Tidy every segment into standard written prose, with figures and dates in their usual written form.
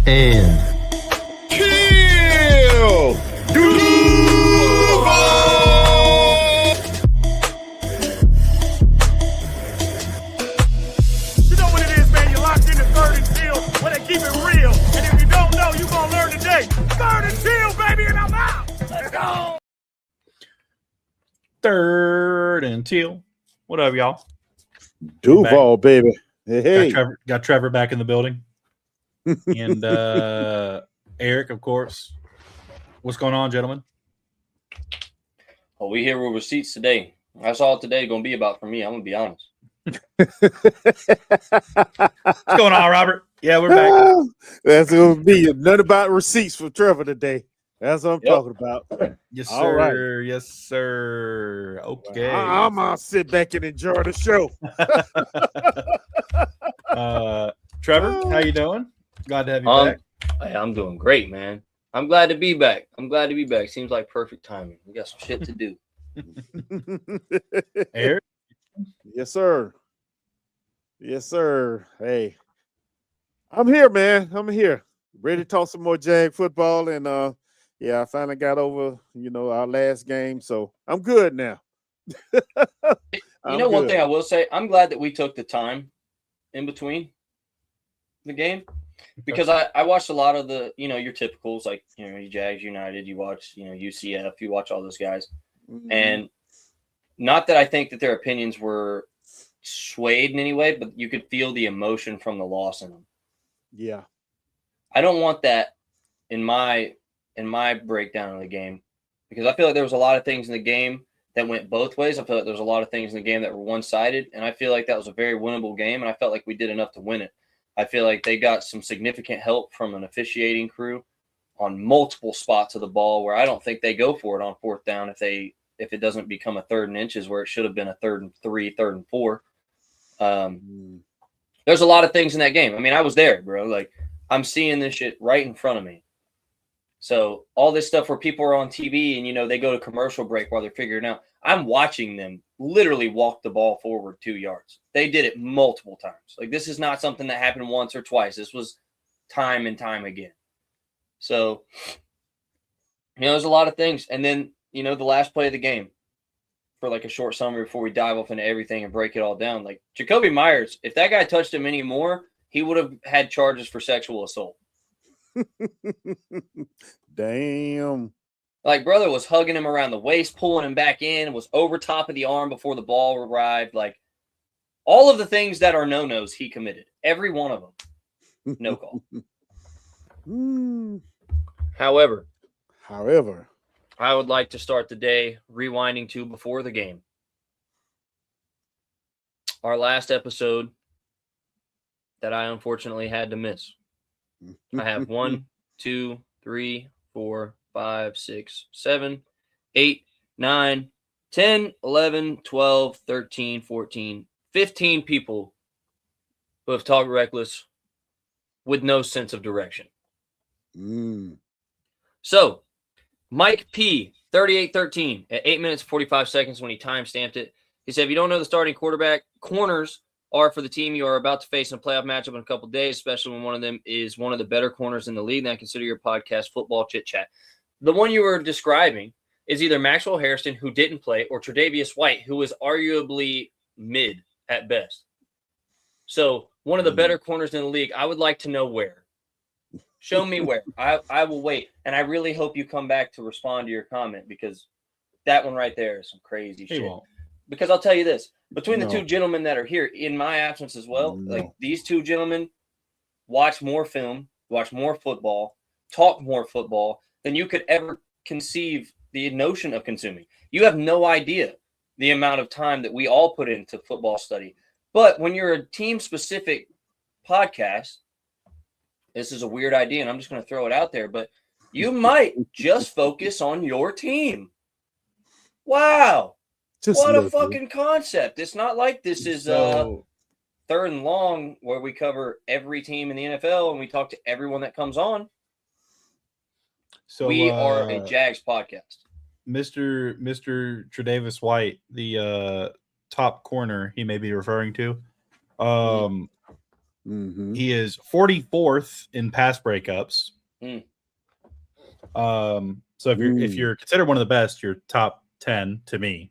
and Teal. You know what it is, man. You're locked into Third and Teal where they keep it real. And if you don't know, you're going to learn today. Third and Teal, baby, and I'm out. Let's go. Third and Teal. What up, y'all? Duval, baby. Hey. Got Trevor back in the building. And Eric, of course. What's going on, gentlemen? Oh, we here with receipts today. That's all today going to be about for me. I'm going to be honest. What's going on, Robert? Yeah, we're back. That's going to be nothing about receipts for Trevor today. That's what I'm talking about. Yes, All sir. right. Yes, sir. Okay. I'm going to sit back and enjoy the show. Trevor, how you doing? Glad to have you back. I'm doing great, man. I'm glad to be back. Seems like perfect timing. We got some shit to do. Eric? Yes, sir. Yes, sir. Hey, I'm here, man. I'm here. Ready to talk some more Jag football. And, yeah, I finally got over, our last game. So I'm good now. One thing I will say, I'm glad that we took the time in between the game. Because I watched a lot of the, your typicals, like, you Jags United, you watch, UCF, you watch all those guys. Mm-hmm. And not that I think that their opinions were swayed in any way, but you could feel the emotion from the loss in them. Yeah. I don't want that in my breakdown of the game, because I feel like there was a lot of things in the game that went both ways. I feel like there was a lot of things in the game that were one-sided, and I feel like that was a very winnable game, and I felt like we did enough to win it. I feel like they got some significant help from an officiating crew on multiple spots of the ball where I don't think they go for it on fourth down if it doesn't become a 3rd and inches where it should have been a 3rd and 3, 3rd and 4. There's a lot of things in that game. I mean, I was there, bro. Like, I'm seeing this shit right in front of me. So all this stuff where people are on TV and, they go to commercial break while they're figuring out, I'm watching them literally walk the ball forward 2 yards. They did it multiple times. Like, this is not something that happened once or twice. This was time and time again. So, there's a lot of things. And then, the last play of the game, for like a short summary before we dive off into everything and break it all down. Like, Jacoby Myers, if that guy touched him anymore, he would have had charges for sexual assault. Damn. Like, brother was hugging him around the waist, pulling him back in, was over top of the arm before the ball arrived. Like, all of the things that are no-nos, he committed. Every one of them. No call. However, I would like to start the day rewinding to before the game. Our last episode that I unfortunately had to miss. I have 1, 2, 3, 4, 5, 6, 7, 8, 9, 10, 11, 12, 13, 14, 15 people who have talked reckless with no sense of direction. So, Mike P, 38-13, at 8 minutes 45 seconds when he time-stamped it. He said, if you don't know the starting quarterback, corners are for the team you are about to face in a playoff matchup in a couple of days, especially when one of them is one of the better corners in the league. Then consider your podcast Football Chit Chat. The one you were describing is either Maxwell Hairston, who didn't play, or Tre'Davious White, who is arguably mid at best. So one of the better corners in the league. I would like to know where. Show me where. I will wait. And I really hope you come back to respond to your comment, because that one right there is some crazy shit. Won't. Because I'll tell you this, between the two gentlemen that are here in my absence as well, like, these two gentlemen watch more film, watch more football, talk more football than you could ever conceive the notion of consuming. You have no idea the amount of time that we all put into football study. But when you're a team-specific podcast, this is a weird idea, and I'm just going to throw it out there, but you might just focus on your team. Wow. What a fucking concept. It's not like this is Third and Long where we cover every team in the NFL and we talk to everyone that comes on. So we are a Jags podcast. Mr. Tre'Davious White, the top corner he may be referring to, Mm-hmm. He is 44th in pass breakups. So if you're considered one of the best, you're top 10 to me,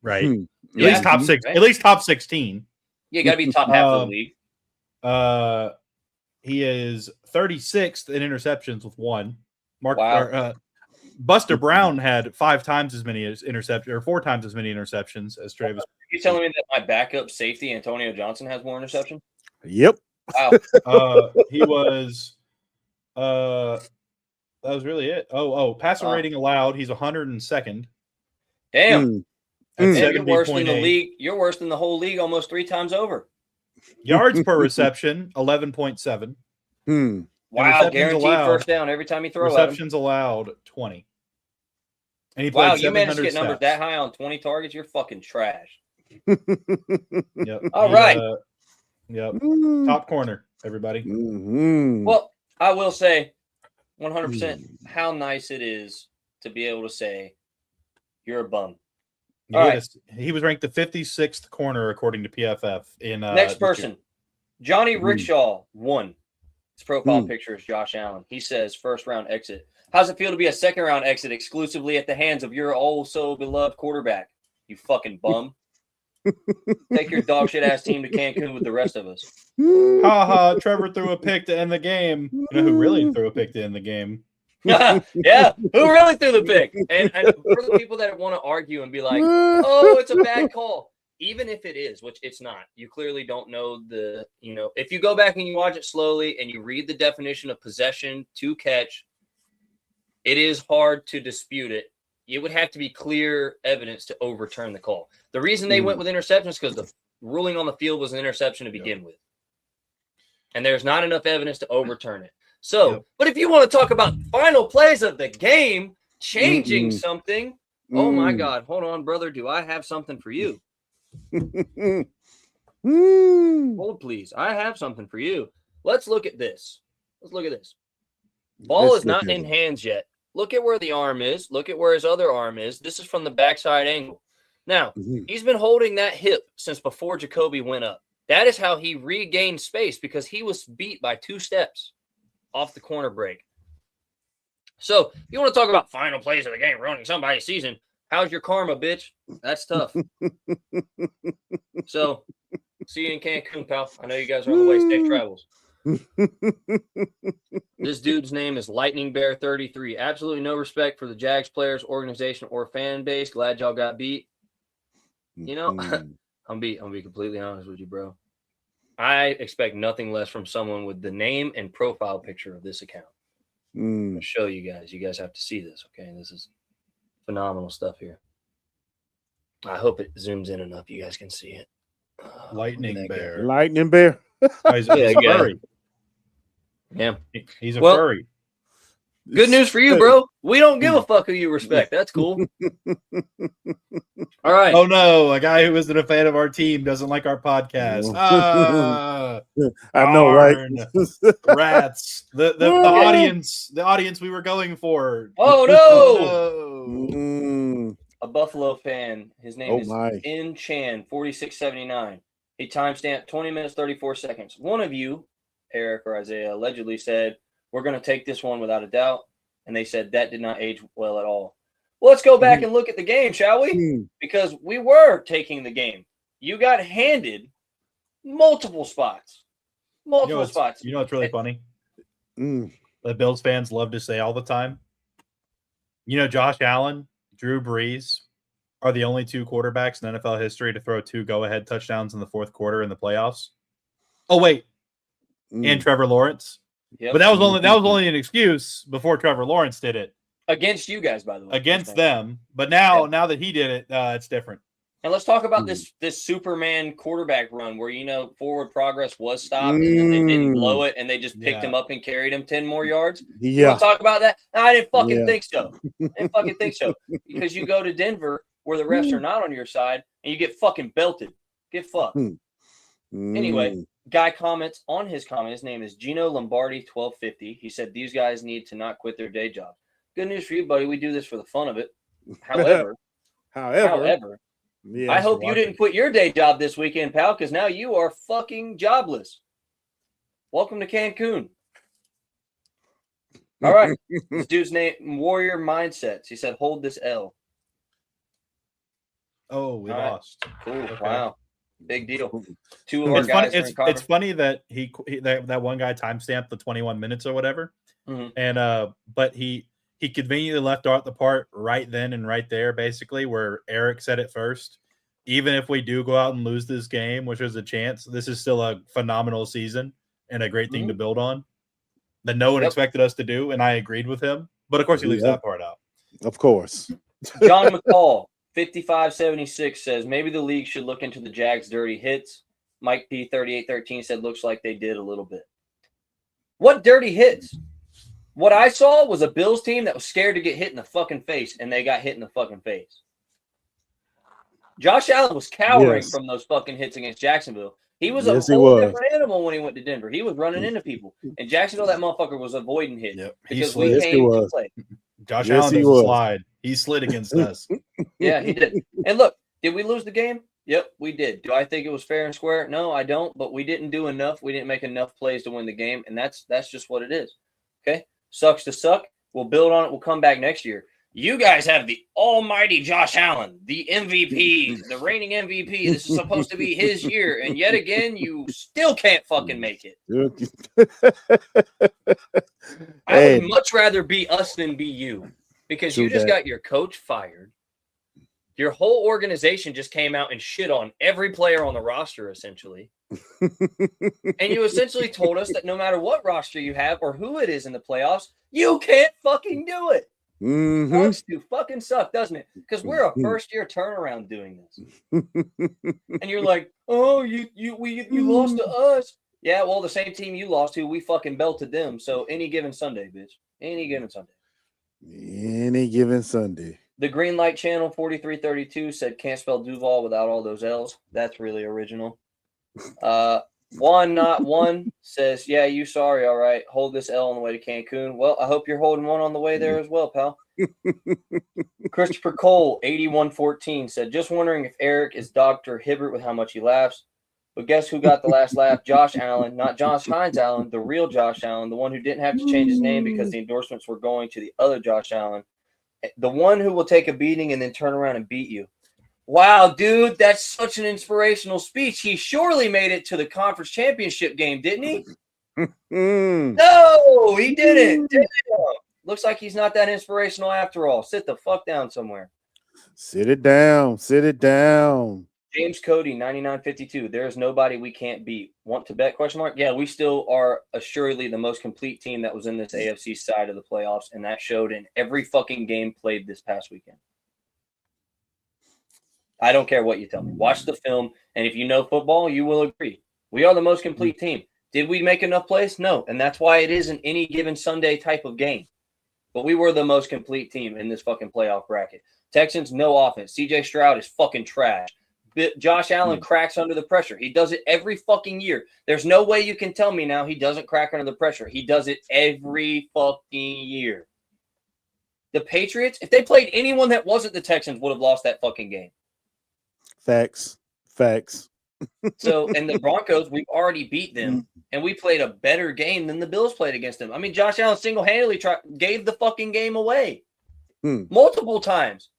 right? At least top 6, right? At least top 16. Yeah, you got to be top half of the league. He is 36th in interceptions with 1. Buster Brown had 5 times as many interceptions, or 4 times as many interceptions as Travis. Are you telling me that my backup safety Antonio Johnson has more interceptions? Yep. Wow. He was. That was really it. Passer rating allowed. He's 102nd. Damn. You're worse than the league. You're worse than the whole league almost 3 times over. Yards per reception, 11.7. Wow, guaranteed first down every time you throw receptions allowed, 20. And he played you managed to get numbers that high on 20 targets? You're fucking trash. Yep. All right. Yep. Top corner, everybody. Well, I will say 100% how nice it is to be able to say you're a bum. He was ranked the 56th corner according to PFF. Next person, Johnny Rickshaw, 1. His profile picture is Josh Allen. He says first round exit. How's it feel to be a second round exit exclusively at the hands of your oh so beloved quarterback? You fucking bum. Take your dog shit ass team to Cancun with the rest of us. Ha! Trevor threw a pick to end the game. You know who really threw a pick to end the game? Yeah, who really threw the pick? And for the people that want to argue and be like, oh, it's a bad call. Even if it is, which it's not, you clearly don't know if you go back and you watch it slowly and you read the definition of possession to catch, it is hard to dispute it. It would have to be clear evidence to overturn the call. The reason they went with interception is because the ruling on the field was an interception to begin with. And there's not enough evidence to overturn it. So, but if you want to talk about final plays of the game, changing something, oh my God, hold on, brother. Do I have something for you? Hold, please. I have something for you. Let's look at this. Ball is not in hands yet. Look at where the arm is. Look at where his other arm is. This is from the backside angle. Now, he's been holding that hip since before Jacoby went up. That is how he regained space because he was beat by 2 steps off the corner break. So, if you want to talk about final plays of the game, ruining somebody's season, how's your karma, bitch? That's tough. So, see you in Cancun, pal. I know you guys are on the way. Safe travels. This dude's name is Lightning Bear 33. Absolutely no respect for the Jags players, organization, or fan base. Glad y'all got beat. You know, I'm be completely honest with you, bro. I expect nothing less from someone with the name and profile picture of this account. I'll show you guys. You guys have to see this, okay? This is phenomenal stuff here. I hope it zooms in enough you guys can see it. Lightning Bear. Lightning Bear. He's a furry. Yeah. He's a furry. Good news for you, bro. We don't give a fuck who you respect. That's cool. All right. Oh, no. A guy who isn't a fan of our team doesn't like our podcast. I know, right? Rats. The audience we were going for. Oh, no. A Buffalo fan. His name is In Chan, 4679. He timestamped 20 minutes, 34 seconds. One of you, Eric or Isaiah, allegedly said, we're going to take this one without a doubt. And they said that did not age well at all. Well, let's go back and look at the game, shall we? Because we were taking the game. You got handed multiple spots. Spots. You know what's really funny? The Bills fans love to say all the time. You know, Josh Allen, Drew Brees are the only 2 quarterbacks in NFL history to throw 2 go-ahead touchdowns in the 4th quarter in the playoffs. Oh, wait. And Trevor Lawrence. Yep. But that was only an excuse before Trevor Lawrence did it. Against you guys, by the way. Against them. But now that he did it, it's different. And let's talk about this Superman quarterback run where, forward progress was stopped and then they didn't blow it and they just picked him up and carried him 10 more yards. Yeah. We'll talk about that. No, I didn't fucking think so. Because you go to Denver where the refs are not on your side and you get fucking belted. Get fucked. Anyway, guy comments on his comment. His name is Gino Lombardi 1250. He said these guys need to not quit their day job. Good news for you, buddy. We do this for the fun of it. However, yes, I hope you didn't quit your day job this weekend, pal, because now you are fucking jobless. Welcome to Cancun. All right. This dude's name, Warrior Mindsets. He said, hold this L. Oh, we All right. lost. Cool. Okay. Wow. Big deal. Two of our guys are in It's funny that that one guy timestamped the 21 minutes or whatever. Mm-hmm. And but he conveniently left out the part right then and right there, basically, where Eric said it first. Even if we do go out and lose this game, which is a chance, this is still a phenomenal season and a great thing to build on that no one expected us to do, and I agreed with him. But of course, he leaves that part out. Of course. John McCall, 5576 says maybe the league should look into the Jags' dirty hits. Mike P 3813 said looks like they did a little bit. What dirty hits? What I saw was a Bills team that was scared to get hit in the fucking face, and they got hit in the fucking face. Josh Allen was cowering from those fucking hits against Jacksonville. He was a whole different animal when he went to Denver. He was running into people. In Jacksonville, that motherfucker was avoiding hits. Yep. Because we came to play. Josh Allen doesn't slide. He slid against us. Yeah, he did. And look, did we lose the game? Yep, we did. Do I think it was fair and square? No, I don't. But we didn't do enough. We didn't make enough plays to win the game. And that's just what it is. Okay? Sucks to suck. We'll build on it. We'll come back next year. You guys have the almighty Josh Allen, the MVP, the reigning MVP. This is supposed to be his year. And yet again, you still can't fucking make it. I would much rather be us than be you, because you just got your coach fired. Your whole organization just came out and shit on every player on the roster, essentially. And you essentially told us that no matter what roster you have or who it is in the playoffs, you can't fucking do it. Sucks to fucking suck, doesn't it? Because we're a first-year turnaround doing this. And you're like, oh, you lost to us. Yeah, well, the same team you lost to, we fucking belted them. So any given Sunday, bitch. Any given Sunday. Any given Sunday. The Green Light Channel 4332 said can't spell Duval without all those L's. That's really original. One Not One says, yeah, you sorry, all right. Hold this L on the way to Cancun. Well, I hope you're holding one on the way there as well, pal. Christopher Cole 8114 said, just wondering if Eric is Dr. Hibbert with how much he laughs. But guess who got the last laugh? Josh Allen, not Josh Hines Allen, the real Josh Allen, the one who didn't have to change his name because the endorsements were going to the other Josh Allen, the one who will take a beating and then turn around and beat you. Wow, dude, that's such an inspirational speech. He surely made it to the conference championship game, didn't he? No, he didn't. Damn. Looks like he's not that inspirational after all. Sit the fuck down somewhere. Sit it down. Sit it down. James Cody, 9952. There is nobody we can't beat. Want to bet? ? Yeah, we still are assuredly the most complete team that was in this AFC side of the playoffs, and that showed in every fucking game played this past weekend. I don't care what you tell me. Watch the film, and if you know football, you will agree. We are the most complete team. Did we make enough plays? No, and that's why it isn't any given Sunday type of game. But we were the most complete team in this fucking playoff bracket. Texans, no offense. CJ Stroud is fucking trash. Josh Allen cracks under the pressure. He does it every fucking year. There's no way you can tell me now he doesn't crack under the pressure. He does it every fucking year. The Patriots, if they played anyone that wasn't the Texans, would have lost that fucking game. Facts. So, and the Broncos, we've already beat them, and we played a better game than the Bills played against them. I mean, Josh Allen single-handedly gave the fucking game away multiple times.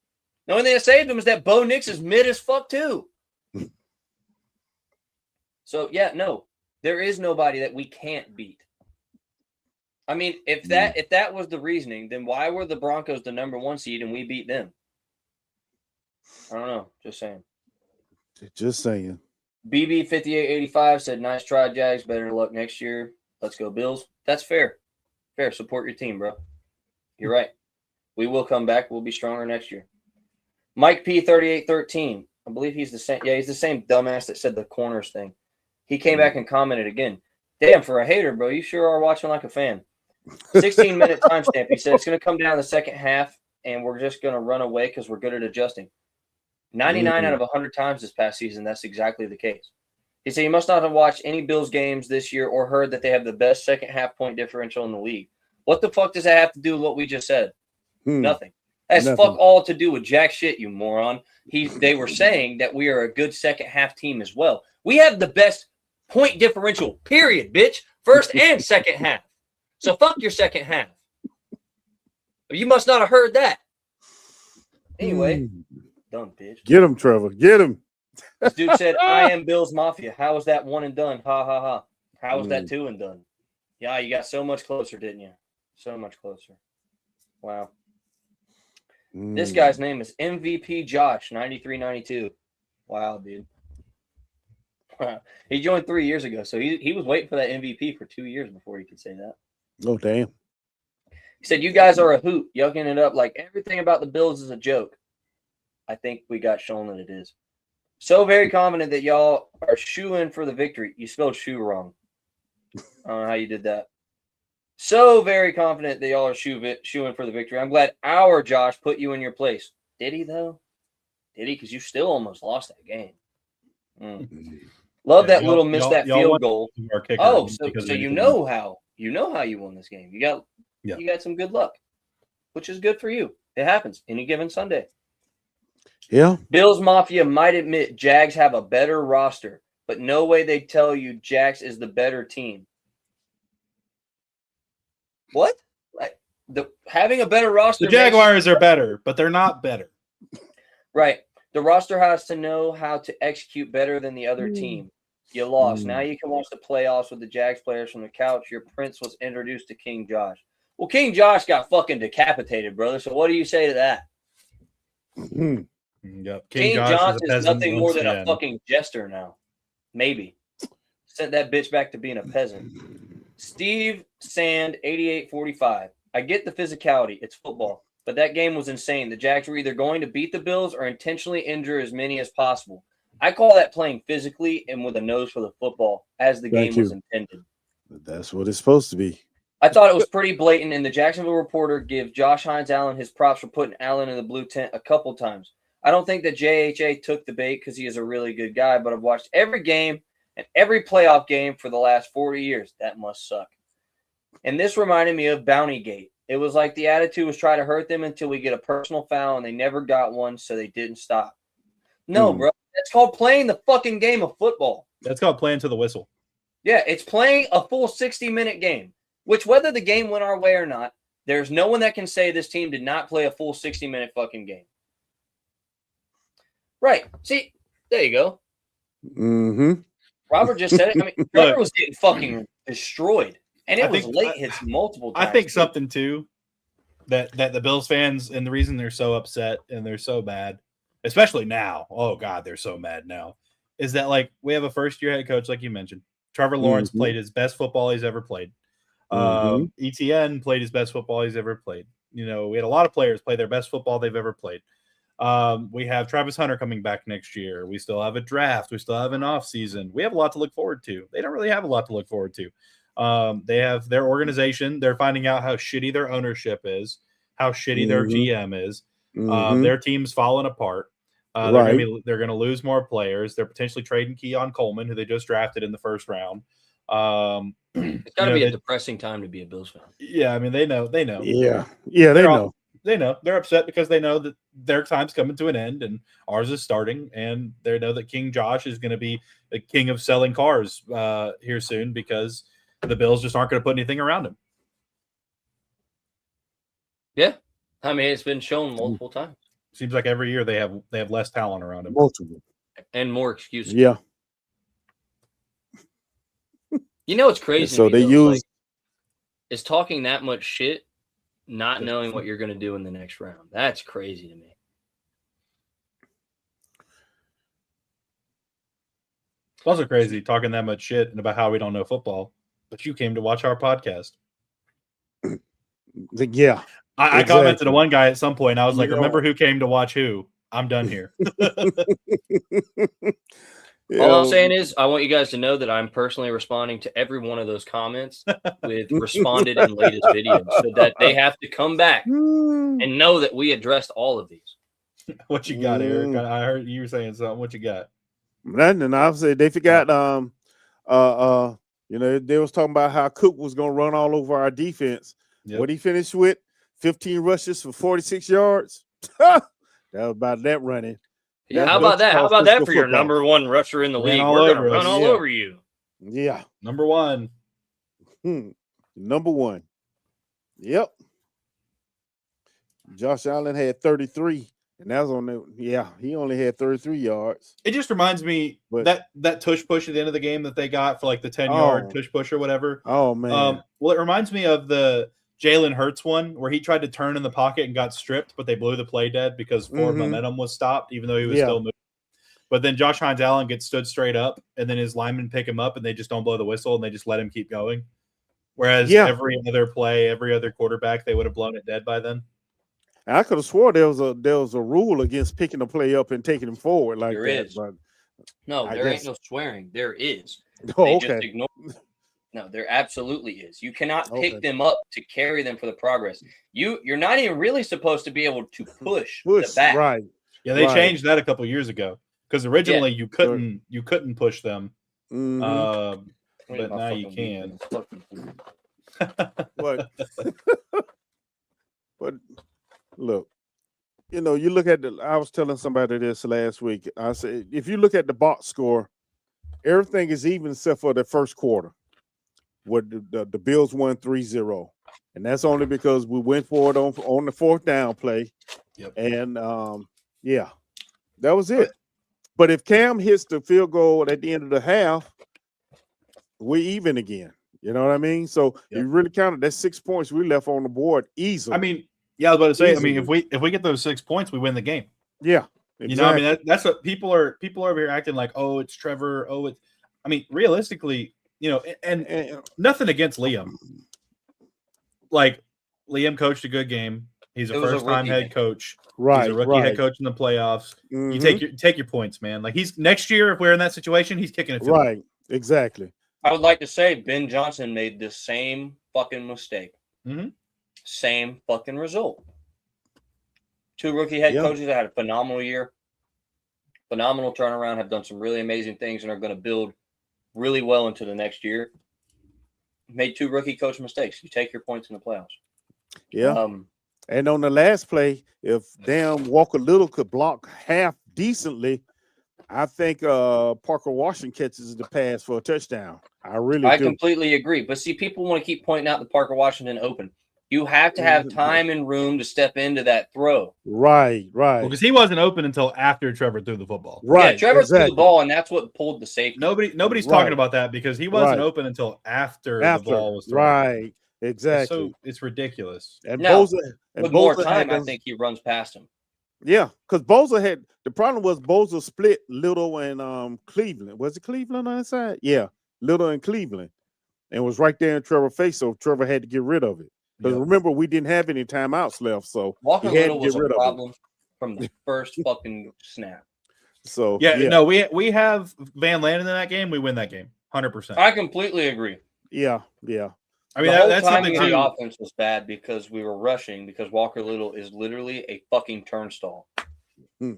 The only thing that saved him is that Bo Nix is mid as fuck too. So, yeah, no, there is nobody that we can't beat. I mean, if that was the reasoning, then why were the Broncos the number 1 seed and we beat them? I don't know. Just saying. BB5885 said, nice try, Jags. Better luck next year. Let's go, Bills. That's fair. Fair. Support your team, bro. You're right. We will come back. We'll be stronger next year. Mike P 3813. I believe he's the same. Yeah, he's the same dumbass that said the corners thing. He came back and commented again. Damn, for a hater, bro, you sure are watching like a fan. 16-minute timestamp. He said it's going to come down the second half, and we're just going to run away because we're good at adjusting. 99 out of 100 times this past season, that's exactly the case. He said you must not have watched any Bills games this year or heard that they have the best second half point differential in the league. What the fuck does that have to do with what we just said? Nothing. That's fuck all to do with jack shit, you moron. They were saying that we are a good second half team as well. We have the best point differential, period, bitch. First and second half. So fuck your second half. You must not have heard that. Anyway, dumb bitch. Get him, Trevor. Get him. This dude said, I am Bills Mafia. How was that one and done? Ha, ha, ha. How was that two and done? Yeah, you got so much closer, didn't you? So much closer. Wow. This guy's name is MVP Josh, 9392. Wow, dude. Wow. He joined 3 years ago, so he was waiting for that MVP for 2 years before he could say that. Oh, damn. He said, you guys are a hoot, yucking it up like everything about the Bills is a joke. I think we got shown that it is. So very confident that y'all are shoo-in for the victory. You spelled shoe wrong. I don't know how you did that. So very confident that y'all are shoo-in for the victory. I'm glad our Josh put you in your place. Did he, though? Did he? Because you still almost lost that game. Love that little missed that field goal. Oh, so you know how you won this game. You got some good luck, which is good for you. It happens any given Sunday. Yeah. Bills Mafia might admit Jags have a better roster, but no way they tell you Jags is the better team. What? Like having a better roster. The Jaguars are better, but they're not better. Right. The roster has to know how to execute better than the other team. You lost. Now you can watch the playoffs with the Jags players from the couch. Your prince was introduced to King Josh. Well, King Josh got fucking decapitated, brother. So what do you say to that? Yep. King Josh is nothing more than a fucking jester now. Maybe. Sent that bitch back to being a peasant. Steve Sand, 8845. I get the physicality. It's football. But that game was insane. The Jags were either going to beat the Bills or intentionally injure as many as possible. I call that playing physically and with a nose for the football, as the game was intended. That's what it's supposed to be. I thought it was pretty blatant, and the Jacksonville Reporter give Josh Hines-Allen his props for putting Allen in the blue tent a couple times. I don't think that JHA took the bait because he is a really good guy, but I've watched every game and every playoff game for the last 40 years. That must suck. And this reminded me of Bountygate. It was like the attitude was try to hurt them until we get a personal foul, and they never got one, so they didn't stop. No, bro. That's called playing the fucking game of football. That's called playing to the whistle. Yeah, it's playing a full 60-minute game, which whether the game went our way or not, there's no one that can say this team did not play a full 60-minute fucking game. Right. See, there you go. Robert just said it. I mean, Trevor was getting fucking destroyed, and it was late hits multiple times. I think something, too, that the Bills fans, and the reason they're so upset and they're so bad, especially now, oh, God, they're so mad now, is that, like, we have a first-year head coach, like you mentioned. Trevor Lawrence played his best football he's ever played. ETN played his best football he's ever played. You know, we had a lot of players play their best football they've ever played. We have Travis Hunter coming back next year. We still have a draft. We still have an offseason. We have a lot to look forward to. They don't really have a lot to look forward to. They have their organization. They're finding out how shitty their ownership is, how shitty their GM is. Their team's falling apart. They're going to lose more players. They're potentially trading Keon Coleman, who they just drafted in the first round. It's got to be a depressing time to be a Bills fan. Yeah, I mean, they know. Yeah, they know. They know. They're upset because they know that their time's coming to an end and ours is starting, and they know that King Josh is going to be the king of selling cars here soon because the Bills just aren't going to put anything around him. Yeah, I mean, it's been shown multiple times. Seems like every year they have less talent around him. Multiple. And more excuses. Yeah. You know what's crazy? So they use is talking that much shit, not knowing what you're going to do in the next round. That's crazy to me. It's also crazy talking that much shit and about how we don't know football, but you came to watch our podcast. Yeah. I commented to one guy at some point. I was like, remember who came to watch who? I'm done here. All I'm saying is I want you guys to know that I'm personally responding to every one of those comments with responded in latest videos so that they have to come back and know that we addressed all of these. What you got, Eric? I heard you were saying something. What you got? Nothing. Obviously, they forgot. They was talking about how Cook was going to run all over our defense. Yep. What he finished with? 15 rushes for 46 yards. That was about that running. Yeah, how about that? How about that for your number one rusher in the league? We're going to run all over you. Yeah. Number one. Number one. Yep. Josh Allen had 33, and that was on the he only had 33 yards. It just reminds me that tush push at the end of the game that they got for like the 10-yard tush push or whatever. Oh man. Well, it reminds me of the Jalen Hurts one where he tried to turn in the pocket and got stripped, but they blew the play dead because forward momentum was stopped, even though he was still moving. But then Josh Hines Allen gets stood straight up, and then his linemen pick him up, and they just don't blow the whistle, and they just let him keep going. Whereas every other play, every other quarterback, they would have blown it dead by then. I could have swore there was a rule against picking the play up and taking him forward like there that. Is. But no, there ain't no swearing. There is. Oh, they okay. just ignore. No, there absolutely is. You cannot pick them up to carry them for the progress. You're not even really supposed to be able to push the back. Right. Yeah, they changed that a couple years ago because originally you couldn't push them, but now you can. But look, you look at I was telling somebody this last week. I said, if you look at the box score, everything is even except for the first quarter, where the Bills won 3-0. And that's only because we went for it on the fourth down play. Yep. And that was it. But if Cam hits the field goal at the end of the half, we're even again. You know what I mean? So you really counted that 6 points we left on the board easily. I mean, I was about to say. Easily. I mean, if we get those 6 points, we win the game. Yeah, exactly. You know, I mean, that's what people are over here acting like. Oh, it's Trevor. Oh, it's. I mean, realistically, and nothing against Liam. Like Liam coached a good game. He's a first-time head coach. Right, he's a rookie head coach in the playoffs. You take your points, man. Like next year, if we're in that situation, he's kicking it. Right, exactly. I would like to say Ben Johnson made the same fucking mistake. Same fucking result. 2 rookie head coaches that had a phenomenal year, phenomenal turnaround, have done some really amazing things, and are going to build really well into the next year. Made 2 rookie coach mistakes. You take your points in the playoffs. Yeah. And on the last play, if damn Walker Little could block half decently, I think Parker Washington catches the pass for a touchdown. I completely agree. But see, people want to keep pointing out the Parker Washington open. You have to have time and room to step into that throw. Right. Because he wasn't open until after Trevor threw the football. Right. Yeah, Trevor threw the ball, and that's what pulled the safety. Nobody's talking about that because he wasn't open until after the ball was thrown. Right. Exactly. So it's ridiculous. And with more time, I think he runs past him. Yeah, because Bosa had the problem was Bosa split Little and Cleveland. Was it Cleveland on that side? Yeah, Little and Cleveland, and was right there in Trevor's face. So Trevor had to get rid of it. Because remember, we didn't have any timeouts left, so Walker Little was a problem from the first fucking snap. So no, we have Van Lanen in that game. We win that game, 100%. I completely agree. Yeah. I mean, that's something. The offense was bad because we were rushing. Because Walker Little is literally a fucking turnstile. I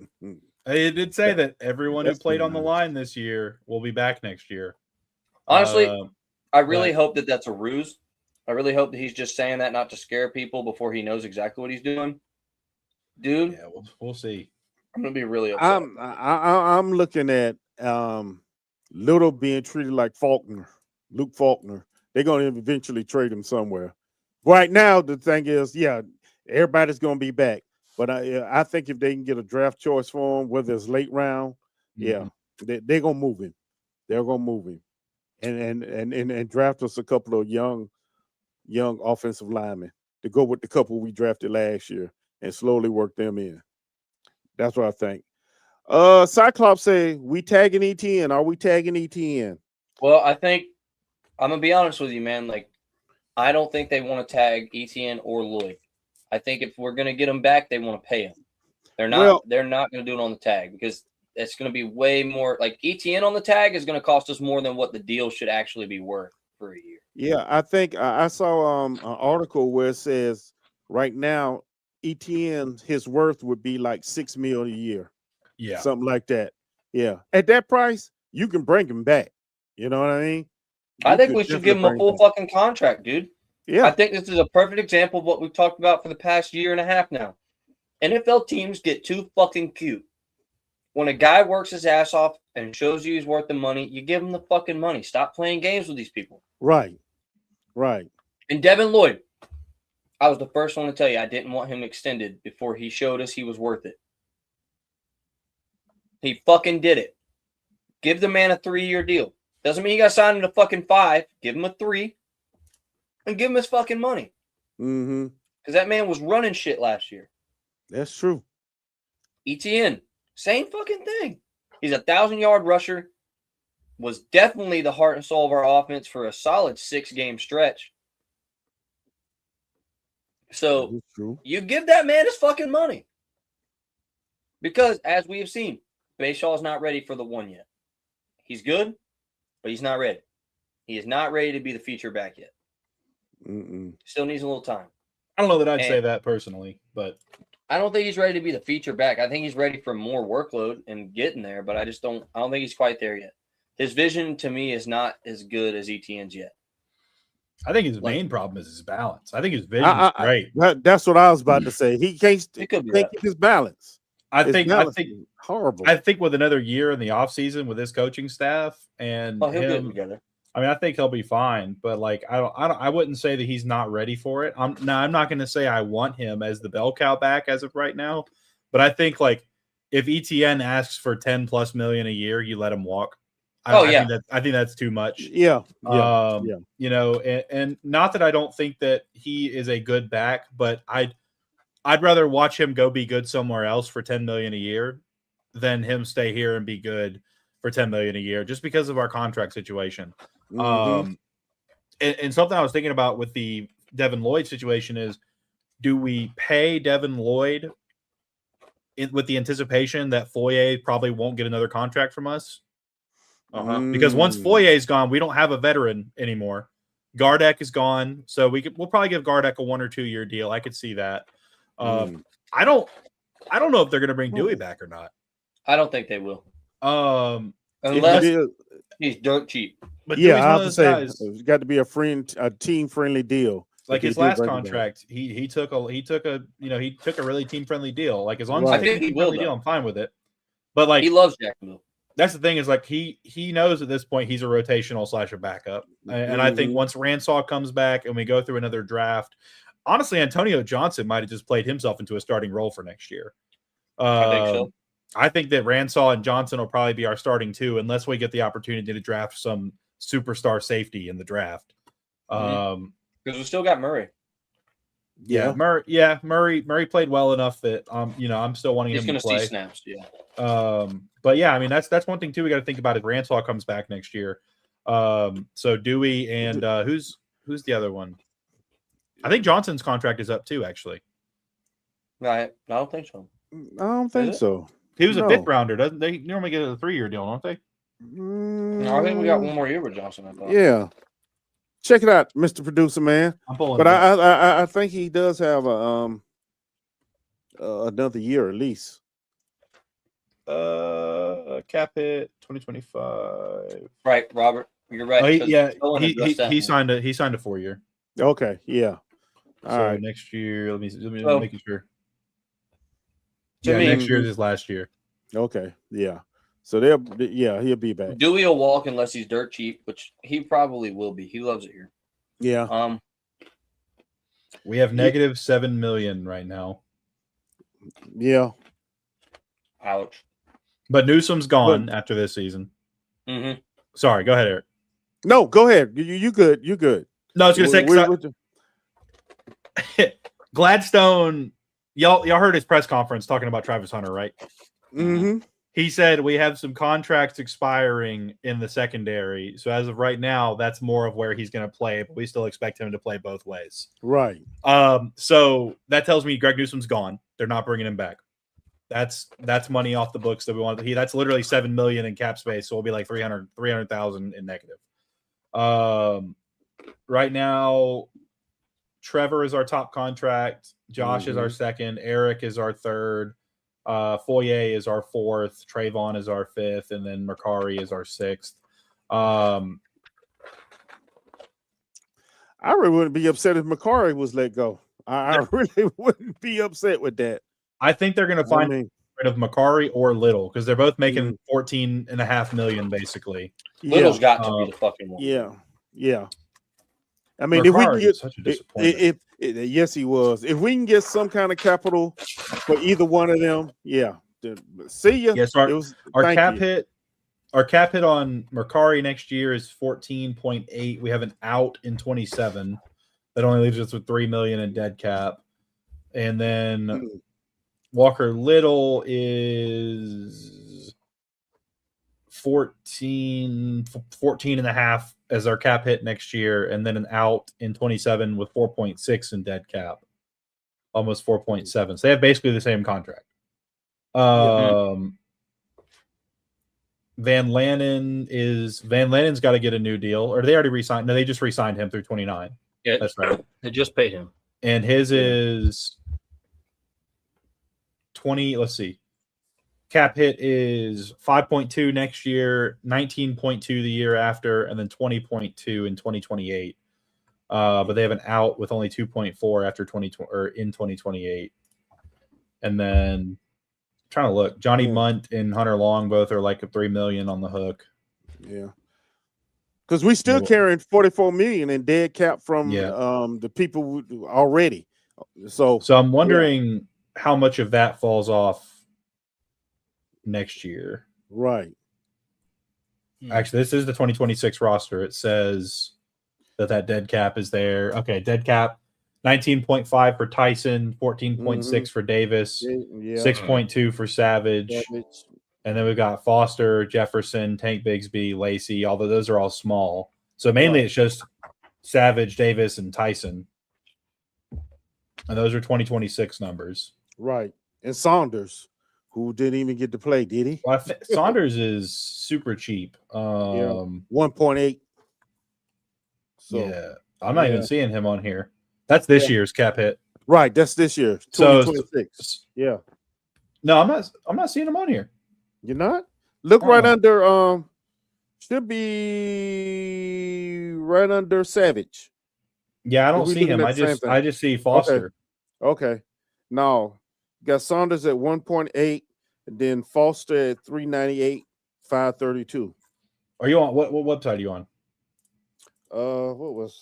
did say that everyone who played on the line this year will be back next year. Honestly, I really hope that that's a ruse. I really hope that he's just saying that not to scare people before he knows exactly what he's doing. Dude, yeah, we'll see. I'm gonna be really upset. I'm looking at Little being treated like Luke Faulkner. They're going to eventually trade him somewhere. Right now, the thing is, everybody's going to be back. But I think if they can get a draft choice for him, whether it's late round, they're going to move him. They're going to move him, and draft us a couple of young offensive linemen to go with the couple we drafted last year and slowly work them in. That's what I think. Cyclops say we tagging ETN. Are we tagging ETN? Well, I think. I'm going to be honest with you, man. Like, I don't think they want to tag ETN or Lloyd. I think if we're going to get them back, they want to pay them. They're not going to do it on the tag because it's going to be way more. Like, ETN on the tag is going to cost us more than what the deal should actually be worth for a year. Yeah, I think I saw an article where it says right now ETN, his worth would be like $6 million a year. Yeah. Something like that. Yeah. At that price, you can bring him back. You know what I mean? I think we should give him a full fucking contract, dude. Yeah. I think this is a perfect example of what we've talked about for the past year and a half now. NFL teams get too fucking cute. When a guy works his ass off and shows you he's worth the money, you give him the fucking money. Stop playing games with these people. Right. Right. And Devin Lloyd, I was the first one to tell you I didn't want him extended before he showed us he was worth it. He fucking did it. Give the man a 3-year deal. Doesn't mean you got to sign him to fucking 5. Give him a 3 and give him his fucking money. Mm-hmm. Because that man was running shit last year. That's true. ETN, same fucking thing. He's a 1,000-yard rusher. Was definitely the heart and soul of our offense for a solid 6-game stretch. So you give that man his fucking money. Because, as we have seen, Bayshaw's not ready for the 1 yet. He's good, but he's not ready. He is not ready to be the feature back yet. Still needs a little time. I don't know that I'd say that personally, but I don't think he's ready to be the feature back. I think he's ready for more workload and getting there, but I don't think he's quite there yet. His vision to me is not as good as ETN's yet. I think his main problem is his balance. I think his vision is great. That's what I was about to say. He can't keep his balance. I think horrible. I think with another year in the offseason with his coaching staff and he'll get it him together. I mean, I think he'll be fine, but like I wouldn't say that he's not ready for it. I'm not going to say I want him as the bell cow back as of right now, but I think like if ETN asks for $10+ million a year, you let him walk. I think that's too much. Yeah. You know, and not that I don't think that he is a good back, but I'd rather watch him go be good somewhere else for $10 million a year than him stay here and be good for $10 million a year, just because of our contract situation. And something I was thinking about with the Devin Lloyd situation is, do we pay Devin Lloyd with the anticipation that Foye probably won't get another contract from us? Because once Foye's gone, we don't have a veteran anymore. Gardeck is gone, so we'll probably give Gardeck a 1 or 2 year deal. I could see that. I don't know if they're going to bring Dewey back or not. I don't think they will. Unless he's dirt cheap. But yeah, I have to say it's got to be a team friendly deal. Like his last contract, he took a really team friendly deal. Like as long as I think he will deal, I'm fine with it. But like he loves Jacksonville. That's the thing is like he knows at this point he's a rotational / a backup, and I think once Ransaw comes back and we go through another draft, honestly, Antonio Johnson might have just played himself into a starting role for next year. I think so. I think that Ransaw and Johnson will probably be our starting 2 unless we get the opportunity to draft some superstar safety in the draft. Because we still got Murray. Murray played well enough that I'm still wanting him to play. See snaps, But yeah, I mean that's one thing too we got to think about if Ransaw comes back next year. So Dewey and who's the other one? I think Johnson's contract is up too, actually. Right. I don't think so. I don't think so. He was a 5th rounder, doesn't they? Normally get a 3-year deal, don't they? No, I think we got 1 more year with Johnson. I thought. Yeah. Check it out, Mr. Producer Man. I'm pulling. But I think he does have another year at least. Cap hit 2025. Right, Robert. You're right. He signed a 4-year. Okay, yeah. All right, next year. Let me make sure. Next year is his last year. Okay, yeah. So he'll be back. Dewey will walk unless he's dirt cheap, which he probably will be. He loves it here. Yeah. We have negative $7 million right now. Yeah. Ouch. But Newsom's gone after this season. Mm-hmm. Sorry, go ahead, Eric. No, go ahead. You good. You good. No, I was going to say Gladstone. Y'all heard his press conference talking about Travis Hunter, right? Mm-hmm. He said we have some contracts expiring in the secondary. So as of right now, that's more of where he's going to play, but we still expect him to play both ways. Right. So that tells me Greg Newsom's gone. They're not bringing him back. That's money off the books that we want. That's literally $7 million in cap space. So we'll be like 300,000 in negative. Right now, Trevor is our top contract. Josh is our second. Eric is our third. Foye is our 4th. Trayvon is our 5th. And then Mercari is our 6th. I really wouldn't be upset if Mercari was let go. I really wouldn't be upset with that. I think they're going to find rid of Mercari or Little because they're both making $14.5 million basically. Little's got to be the fucking one. Yeah. I mean, if we can Mercari get was such a disappointment. yes, he was. If we can get some kind of capital for either one of them, yeah. See ya. Yes, our cap hit on Mercari next year is 14.8. We have an out in 27. That only leaves us with $3 million in dead cap. And then Walker Little is 14 and a half as our cap hit next year, and then an out in 27 with 4.6 in dead cap, almost 4.7. So they have basically the same contract. Van Lannen's got to get a new deal, or they already re-signed. No, they just re-signed him through 29. Yeah, that's right. They just paid him, and his is 20. Let's see. Cap hit is 5.2 next year, 19.2 the year after, and then 20.2 in 2028. But they have an out with only 2.4 after 2020 or in 2028. And then I'm trying to look, Johnny Munt and Hunter Long both are like a $3 million on the hook. Yeah, because we still carrying $44 million in dead cap from the people already. So I'm wondering how much of that falls off next year. Right. Actually, this is the 2026 roster. It says that dead cap is there. Okay, dead cap 19.5 for Tyson, 14.6 for Davis, 6.2 for Savage. And then we've got Foster, Jefferson, Tank Bigsby, Lacey, although those are all small. So mainly it's just Savage, Davis, and Tyson. And those are 2026 numbers. Right. And Saunders, who didn't even get to play, did he? Well, Saunders is super cheap. 1.8. So yeah, I'm not even seeing him on here. That's this year's cap hit. Right, that's this year, 2026. Yeah. No, I'm not seeing him on here. You're not? Look right under should be right under Savage. Yeah, I don't see him. I just see Foster. Okay. No. Got Saunders at 1.8, and then Foster at 398, 532. Are you on what website are you on? What was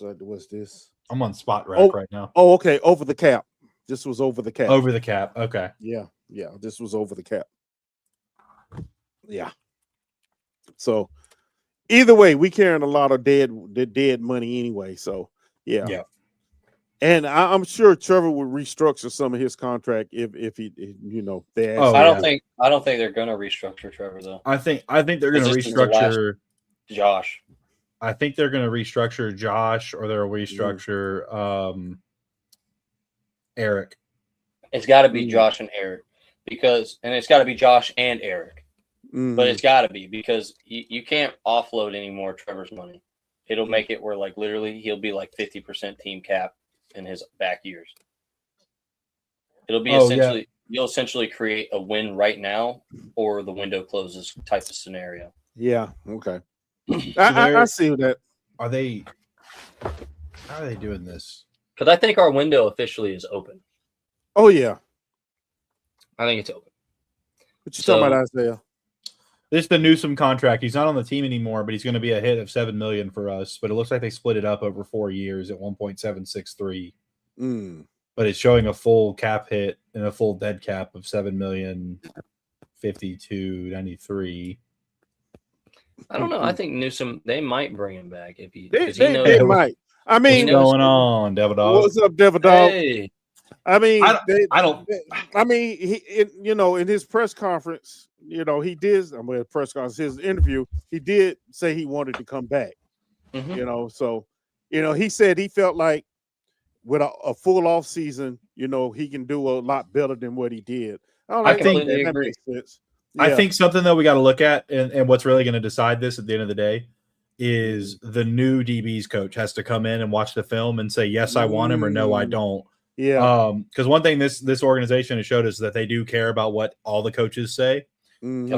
this? I'm on Spot Rack right now. Oh, okay. Over the cap. This was over the cap. Over the cap. Okay. Yeah. This was over the cap. Yeah. So either way, we carrying a lot of dead money anyway. So yeah. And I'm sure Trevor would restructure some of his contract if he they ask. I don't think they're gonna restructure Trevor though. I think they're gonna restructure Josh. I think they're gonna restructure Josh, or they'll restructure Eric. It's gotta be Josh and Eric and it's gotta be Josh and Eric. But it's got to be because you can't offload any more Trevor's money. It'll make it where like literally he'll be like 50% team cap in his back years. It'll be you'll essentially create a win right now or the window closes type of scenario. Yeah. Okay. I see that. How are they doing this? Because I think our window officially is open. Oh yeah. I think it's open. What you talking about, Isaiah? This is the Newsome contract. He's not on the team anymore, but he's going to be a hit of $7 million for us. But it looks like they split it up over 4 years at 1.763. But it's showing a full cap hit and a full dead cap of $7,052,093. I don't know. I think Newsome, they might bring him back if he. They might. I mean, what's going on, Devil Dog? What's up, Devil Dog? Hey. I mean, in his press conference, he did. Press conference, his interview, he did say he wanted to come back. So, he said he felt like with a full off season, he can do a lot better than what he did. I completely agree. Makes sense. I think something that we got to look at, and what's really going to decide this at the end of the day, is the new DB's coach has to come in and watch the film and say, yes, I want him, or no, I don't. Yeah. Because one thing this organization has showed us that they do care about what all the coaches say. And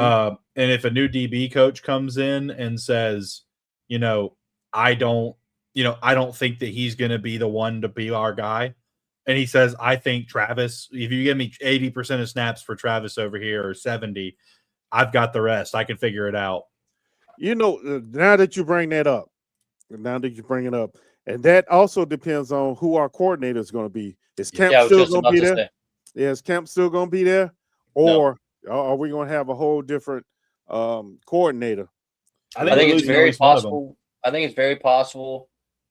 if a new DB coach comes in and says, I don't think that he's going to be the one to be our guy. And he says, I think Travis, if you give me 80% of snaps for Travis over here or 70, I've got the rest. I can figure it out. Now that you bring it up, And that also depends on who our coordinator is going to be. Is Camp Yeah, I was still just going to about be to there? say. Yeah, is Camp still going to be there? Or are we going to have a whole different coordinator? I think we're it's losing at very least one of them. possible. I think it's very possible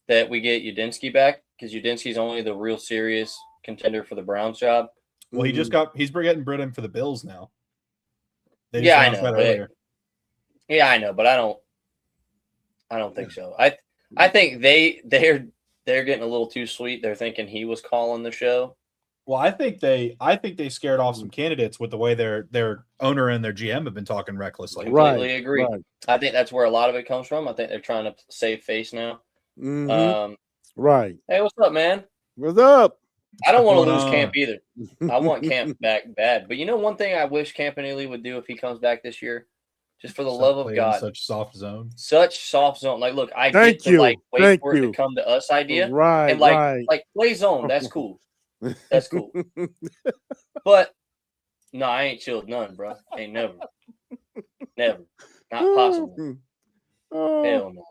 that we get Udinski back because Udinski's only the real serious contender for the Browns job. Well, he's getting Britain for the Bills now. They just Yeah, I announced know. that earlier. Yeah, I know, but I don't think so. I think they're getting a little too sweet. They're thinking he was calling the show. Well, I think they scared off some candidates with the way their owner and their GM have been talking recklessly. Completely agree. Right. I think that's where a lot of it comes from. I think they're trying to save face now. Right. Hey, what's up, man? What's up? I don't want to lose Camp either. I want Camp back bad. But you know one thing I wish Campanile would do if he comes back this year? Just for the love of God. Such soft zone. Such soft zone. Like, look, I get to like wait for it to come to us idea. Right. And like play zone, that's cool. That's cool. But no, I ain't chilled none, bro. Ain't never. Never. Not possible. Hell no.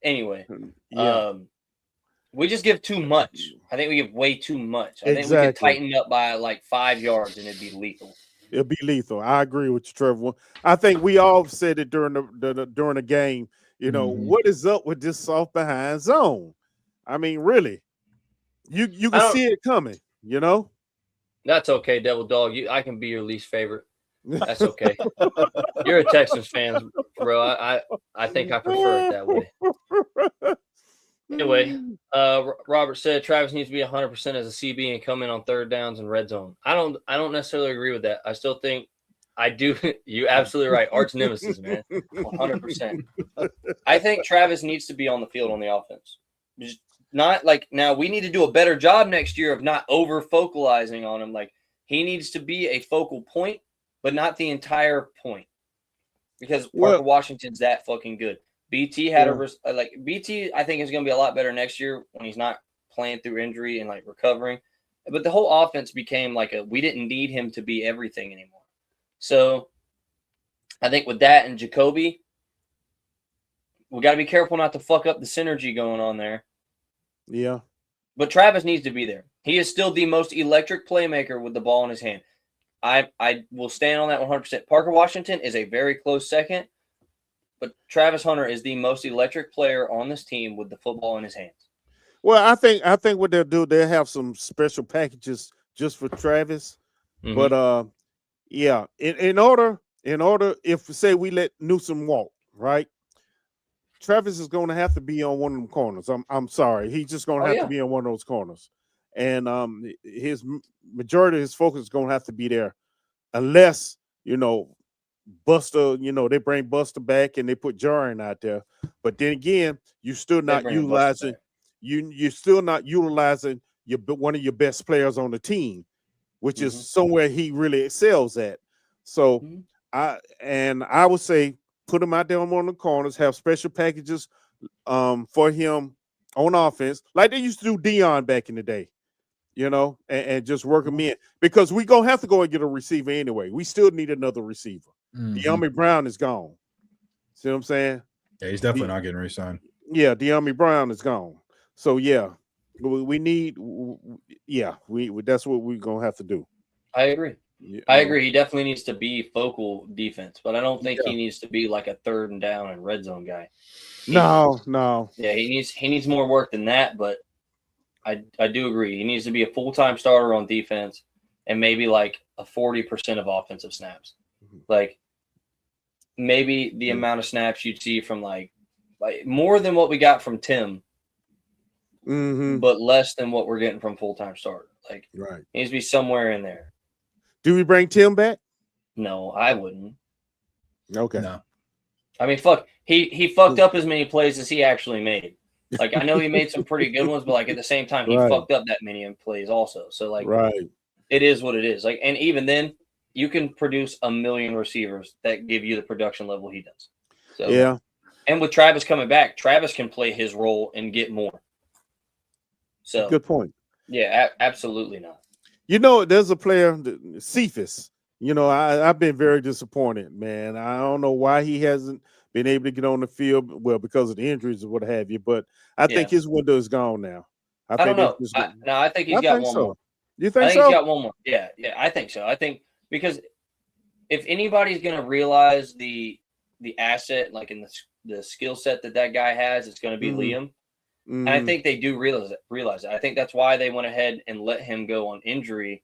Anyway, we just give too much. I think we give way too much. I think we could tighten up by like 5 yards and it'd be lethal. It'll be lethal. I agree with you, Trevor. I think we all said it during the game. You know, what is up with this soft behind zone? I mean, really, you can see it coming. You know, that's okay, Devil Dog. I can be your least favorite. That's okay. You're a Texans fan, bro. I think I prefer it that way. Anyway, Robert said Travis needs to be 100% as a CB and come in on third downs and red zone. I don't necessarily agree with that. I still think I do. You absolutely right. Arch nemesis, man. 100%. I think Travis needs to be on the field on the offense. Just not like now we need to do a better job next year of not over focalizing on him. Like he needs to be a focal point, but not the entire point because Parker Washington's that fucking good. BT had BT, I think, is going to be a lot better next year when he's not playing through injury and like recovering. But the whole offense became like we didn't need him to be everything anymore. So I think with that and Jacoby, we got to be careful not to fuck up the synergy going on there. Yeah. But Travis needs to be there. He is still the most electric playmaker with the ball in his hand. I will stand on that 100%. Parker Washington is a very close second. But Travis Hunter is the most electric player on this team with the football in his hands. Well, I think what they'll do, they'll have some special packages just for Travis. But in order, if say we let Newsom walk, right? Travis is going to have to be on one of them corners. I'm sorry, he's just going to have to be on one of those corners, and his majority of his focus is going to have to be there, unless Buster, they bring Buster back and they put Jarring out there. But then again, you're still not utilizing one of your best players on the team, which is somewhere he really excels at. So I would say put him out there on one of the corners, have special packages for him on offense, like they used to do Dion back in the day. And just work him in because we're going to have to go and get a receiver anyway. We still need another receiver. De'Ami Brown is gone. See what I'm saying? Yeah, he's definitely not getting re-signed. Yeah, De'Ami Brown is gone. So, we need that's what we're going to have to do. I agree. I agree. He definitely needs to be focal defense, but I don't think he needs to be like a third and down and red zone guy. No. Yeah, he needs more work than that, but I do agree. He needs to be a full-time starter on defense and maybe like a 40% of offensive snaps. Like maybe the amount of snaps you'd see from like more than what we got from Tim, but less than what we're getting from full-time starter. Like right. He needs to be somewhere in there. Do we bring Tim back? No, I wouldn't. Okay. No. I mean, fuck. He fucked up as many plays as he actually made. Like, I know he made some pretty good ones, but, like, at the same time, he fucked up that many plays also. So, like, it is what it is. Like, and even then, you can produce 1 million receivers that give you the production level he does. So, yeah. And with Travis coming back, Travis can play his role and get more. So, good point. Yeah, absolutely not. There's a player, Cephas. I've been very disappointed, man. I don't know why he hasn't been able to get on the field, well, because of the injuries or what have you. But I think his window is gone now. I don't know. I think he's got one more. You think so? I think he's got one more. Yeah, I think so. I think because if anybody's going to realize the asset, like in the skill set that guy has, it's going to be Liam. And I think they do realize it. I think that's why they went ahead and let him go on injury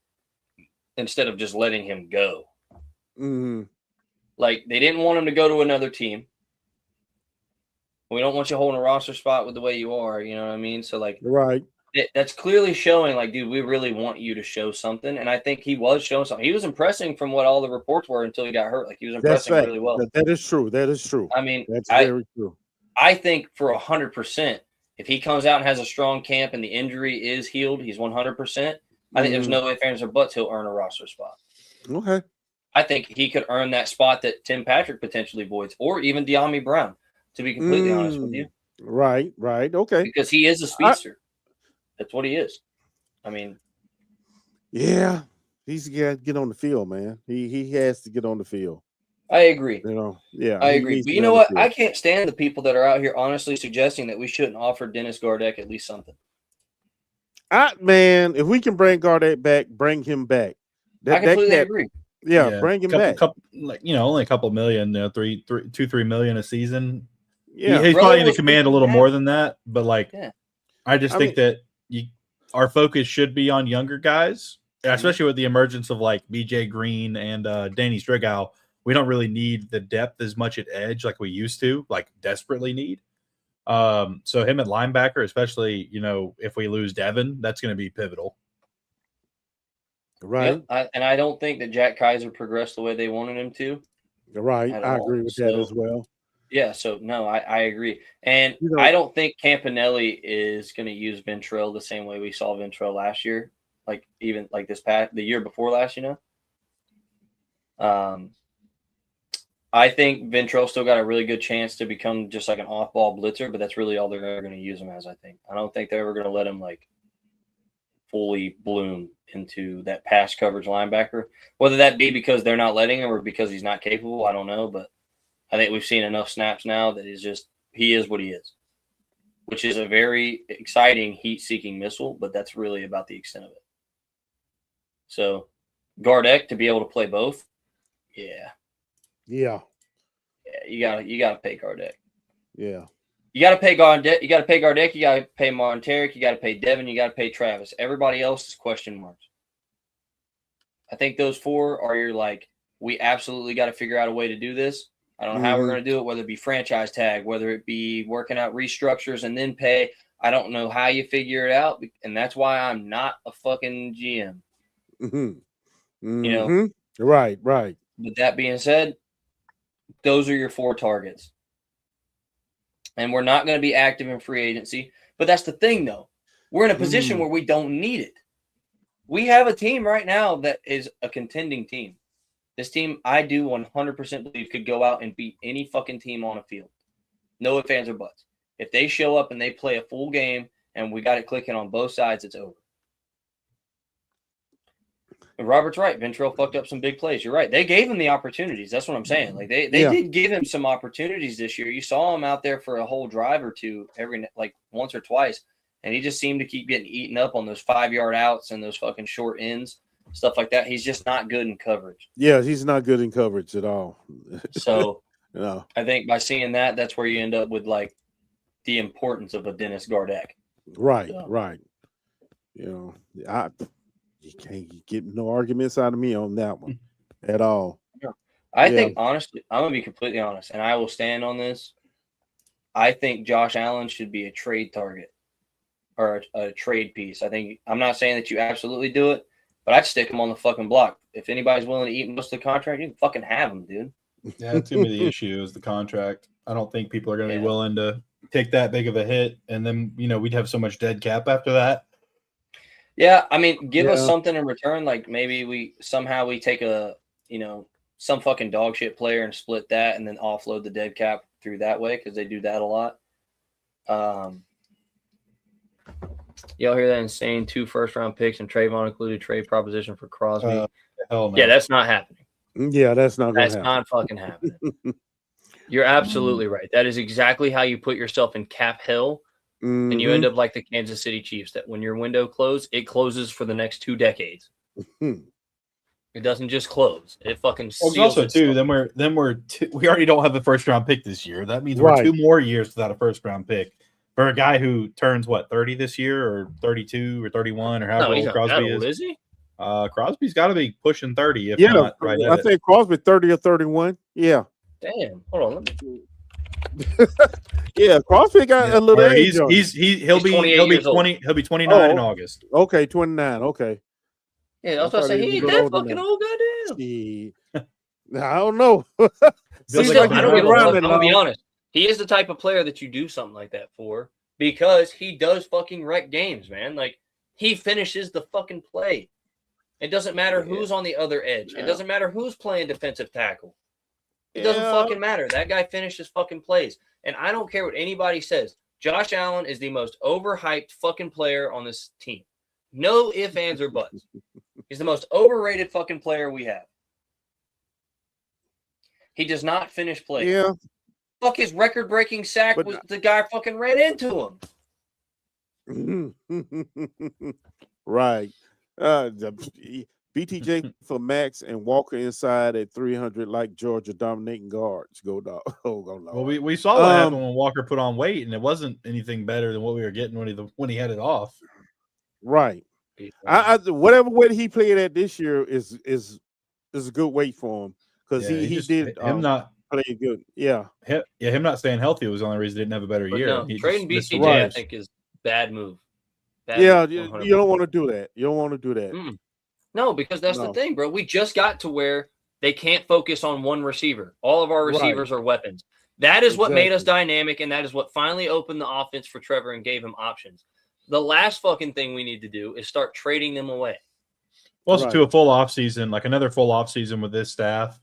instead of just letting him go. Like, they didn't want him to go to another team. We don't want you holding a roster spot with the way you are. You know what I mean? So, like, right. That's clearly showing, like, dude, we really want you to show something. And I think he was showing something. He was impressing from what all the reports were until he got hurt. Like, he was impressing really well. That is true. That is true. I mean, that's very true. I think for 100%, if he comes out and has a strong camp and the injury is healed, he's 100%. I think there's no ifs, ands, or buts he'll earn a roster spot. Okay. I think he could earn that spot that Tim Patrick potentially voids, or even De'Ami Brown, to be completely honest with you. Right. Okay. Because he is a speedster. That's what he is. I mean. Yeah. He's got to get on the field, man. He has to get on the field. I agree. You know, yeah. I agree. But you know what? I can't stand the people that are out here honestly suggesting that we shouldn't offer Dennis Gardeck at least something. Man, if we can bring Gardeck back, bring him back. I completely agree. Yeah, bring him back. Only a couple million, $2-3 million a season. Yeah, he's probably going to command a little more than that. But I just think that our focus should be on younger guys, especially with the emergence of like BJ Green and Danny Strigow. We don't really need the depth as much at edge like we used to, like desperately need. So him at linebacker, especially, if we lose Devin, that's going to be pivotal. Right. Yep. And I don't think that Jack Kaiser progressed the way they wanted him to. Right. I agree with that as well. Yeah. So, no, I agree. And I don't think Campanelli is going to use Ventrell the same way we saw Ventrell last year. Like, even like the year before last, I think Ventrell still got a really good chance to become just like an off-ball blitzer, but that's really all they're ever going to use him as, I think. I don't think they're ever going to let him, like, fully bloom into that pass coverage linebacker. Whether that be because they're not letting him or because he's not capable, I don't know. But I think we've seen enough snaps now that he is what he is, which is a very exciting heat-seeking missile, but that's really about the extent of it. So Gardeck to be able to play both, yeah. Yeah, you gotta pay Gardeck. Yeah, you gotta pay Gardeck. You gotta pay Gardeck. You gotta pay Monteric. You gotta pay Devin. You gotta pay Travis. Everybody else is question marks. I think those four are your we absolutely got to figure out a way to do this. I don't know how we're gonna do it. Whether it be franchise tag, whether it be working out restructures and then pay. I don't know how you figure it out, and that's why I'm not a fucking GM. Right. With that being said, those are your four targets. And we're not going to be active in free agency. But that's the thing, though. We're in a position where we don't need it. We have a team right now that is a contending team. This team, I do 100% believe, could go out and beat any fucking team on a field. No ifs, ands, or buts. If they show up and they play a full game and we got it clicking on both sides, it's over. And Robert's right. Ventrell fucked up some big plays. You're right. They gave him the opportunities. That's what I'm saying. Like they did give him some opportunities this year. You saw him out there for a whole drive or two, once or twice, and he just seemed to keep getting eaten up on those 5-yard outs and those fucking short ends, stuff like that. He's just not good in coverage. Yeah, he's not good in coverage at all. So I think by seeing that, that's where you end up with the importance of a Dennis Gardeck. Right. You can't get no arguments out of me on that one at all. I think, honestly, I'm going to be completely honest, and I will stand on this. I think Josh Allen should be a trade target or a trade piece. I'm not saying that you absolutely do it, but I'd stick him on the fucking block. If anybody's willing to eat most of the contract, you can fucking have him, dude. Yeah, that's going to be the issue is the contract. I don't think people are going to be willing to take that big of a hit, and then, we'd have so much dead cap after that. Yeah, I mean, give us something in return. Like maybe we take some fucking dog shit player and split that and then offload the dead cap through that way because they do that a lot. Y'all hear that insane 2 first-round picks and Trayvon included trade proposition for Crosby? Hell no. Yeah, that's not happening. Yeah, that's not going to happen. That's not fucking happening. You're absolutely right. That is exactly how you put yourself in cap hell, and you end up like the Kansas City Chiefs. That when your window closes, it closes for the next 2 decades. It doesn't just close; it fucking seals. Also, itself. then we already don't have a first round pick this year. That means we're 2 more years without a first round pick for a guy who turns 30 this year, or 32, or 31, or however old Crosby is he? Crosby's got to be pushing 30. If not, right I think Crosby 30 or 31. Yeah. Damn. Hold on. Yeah, Crosby got a little age. He'll be 20. He'll be 29 in August. Okay, 29. Okay. Yeah, I was gonna say he ain't that fucking old, goddamn. I don't know. I'm gonna be honest. He is the type of player that you do something like that for because he does fucking wreck games, man. Like he finishes the fucking play. It doesn't matter who's on the other edge. It doesn't matter who's playing defensive tackle. It doesn't fucking matter. That guy finishes fucking plays. And I don't care what anybody says. Josh Allen is the most overhyped fucking player on this team. No ifs, ands, or buts. He's the most overrated fucking player we have. He does not finish plays. Yeah. Fuck, his record-breaking sack was the guy fucking ran into him. Right. BTJ for Max and Walker inside at 300 like Georgia dominating guards. Go dog. Oh, go Lord. Well, we saw that happen when Walker put on weight, and it wasn't anything better than what we were getting when he had it off. Right. I whatever weight he played at this year is a good weight for him because he did not play good. Yeah. Him not staying healthy was the only reason he didn't have a better year. No, trading BTJ I think is bad move. You don't want to do that. You don't want to do that. No, because that's the thing, bro. We just got to where they can't focus on one receiver. All of our receivers are weapons. That is what made us dynamic, and that is what finally opened the offense for Trevor and gave him options. The last fucking thing we need to do is start trading them away. Also, to a full offseason, like another full offseason with this staff,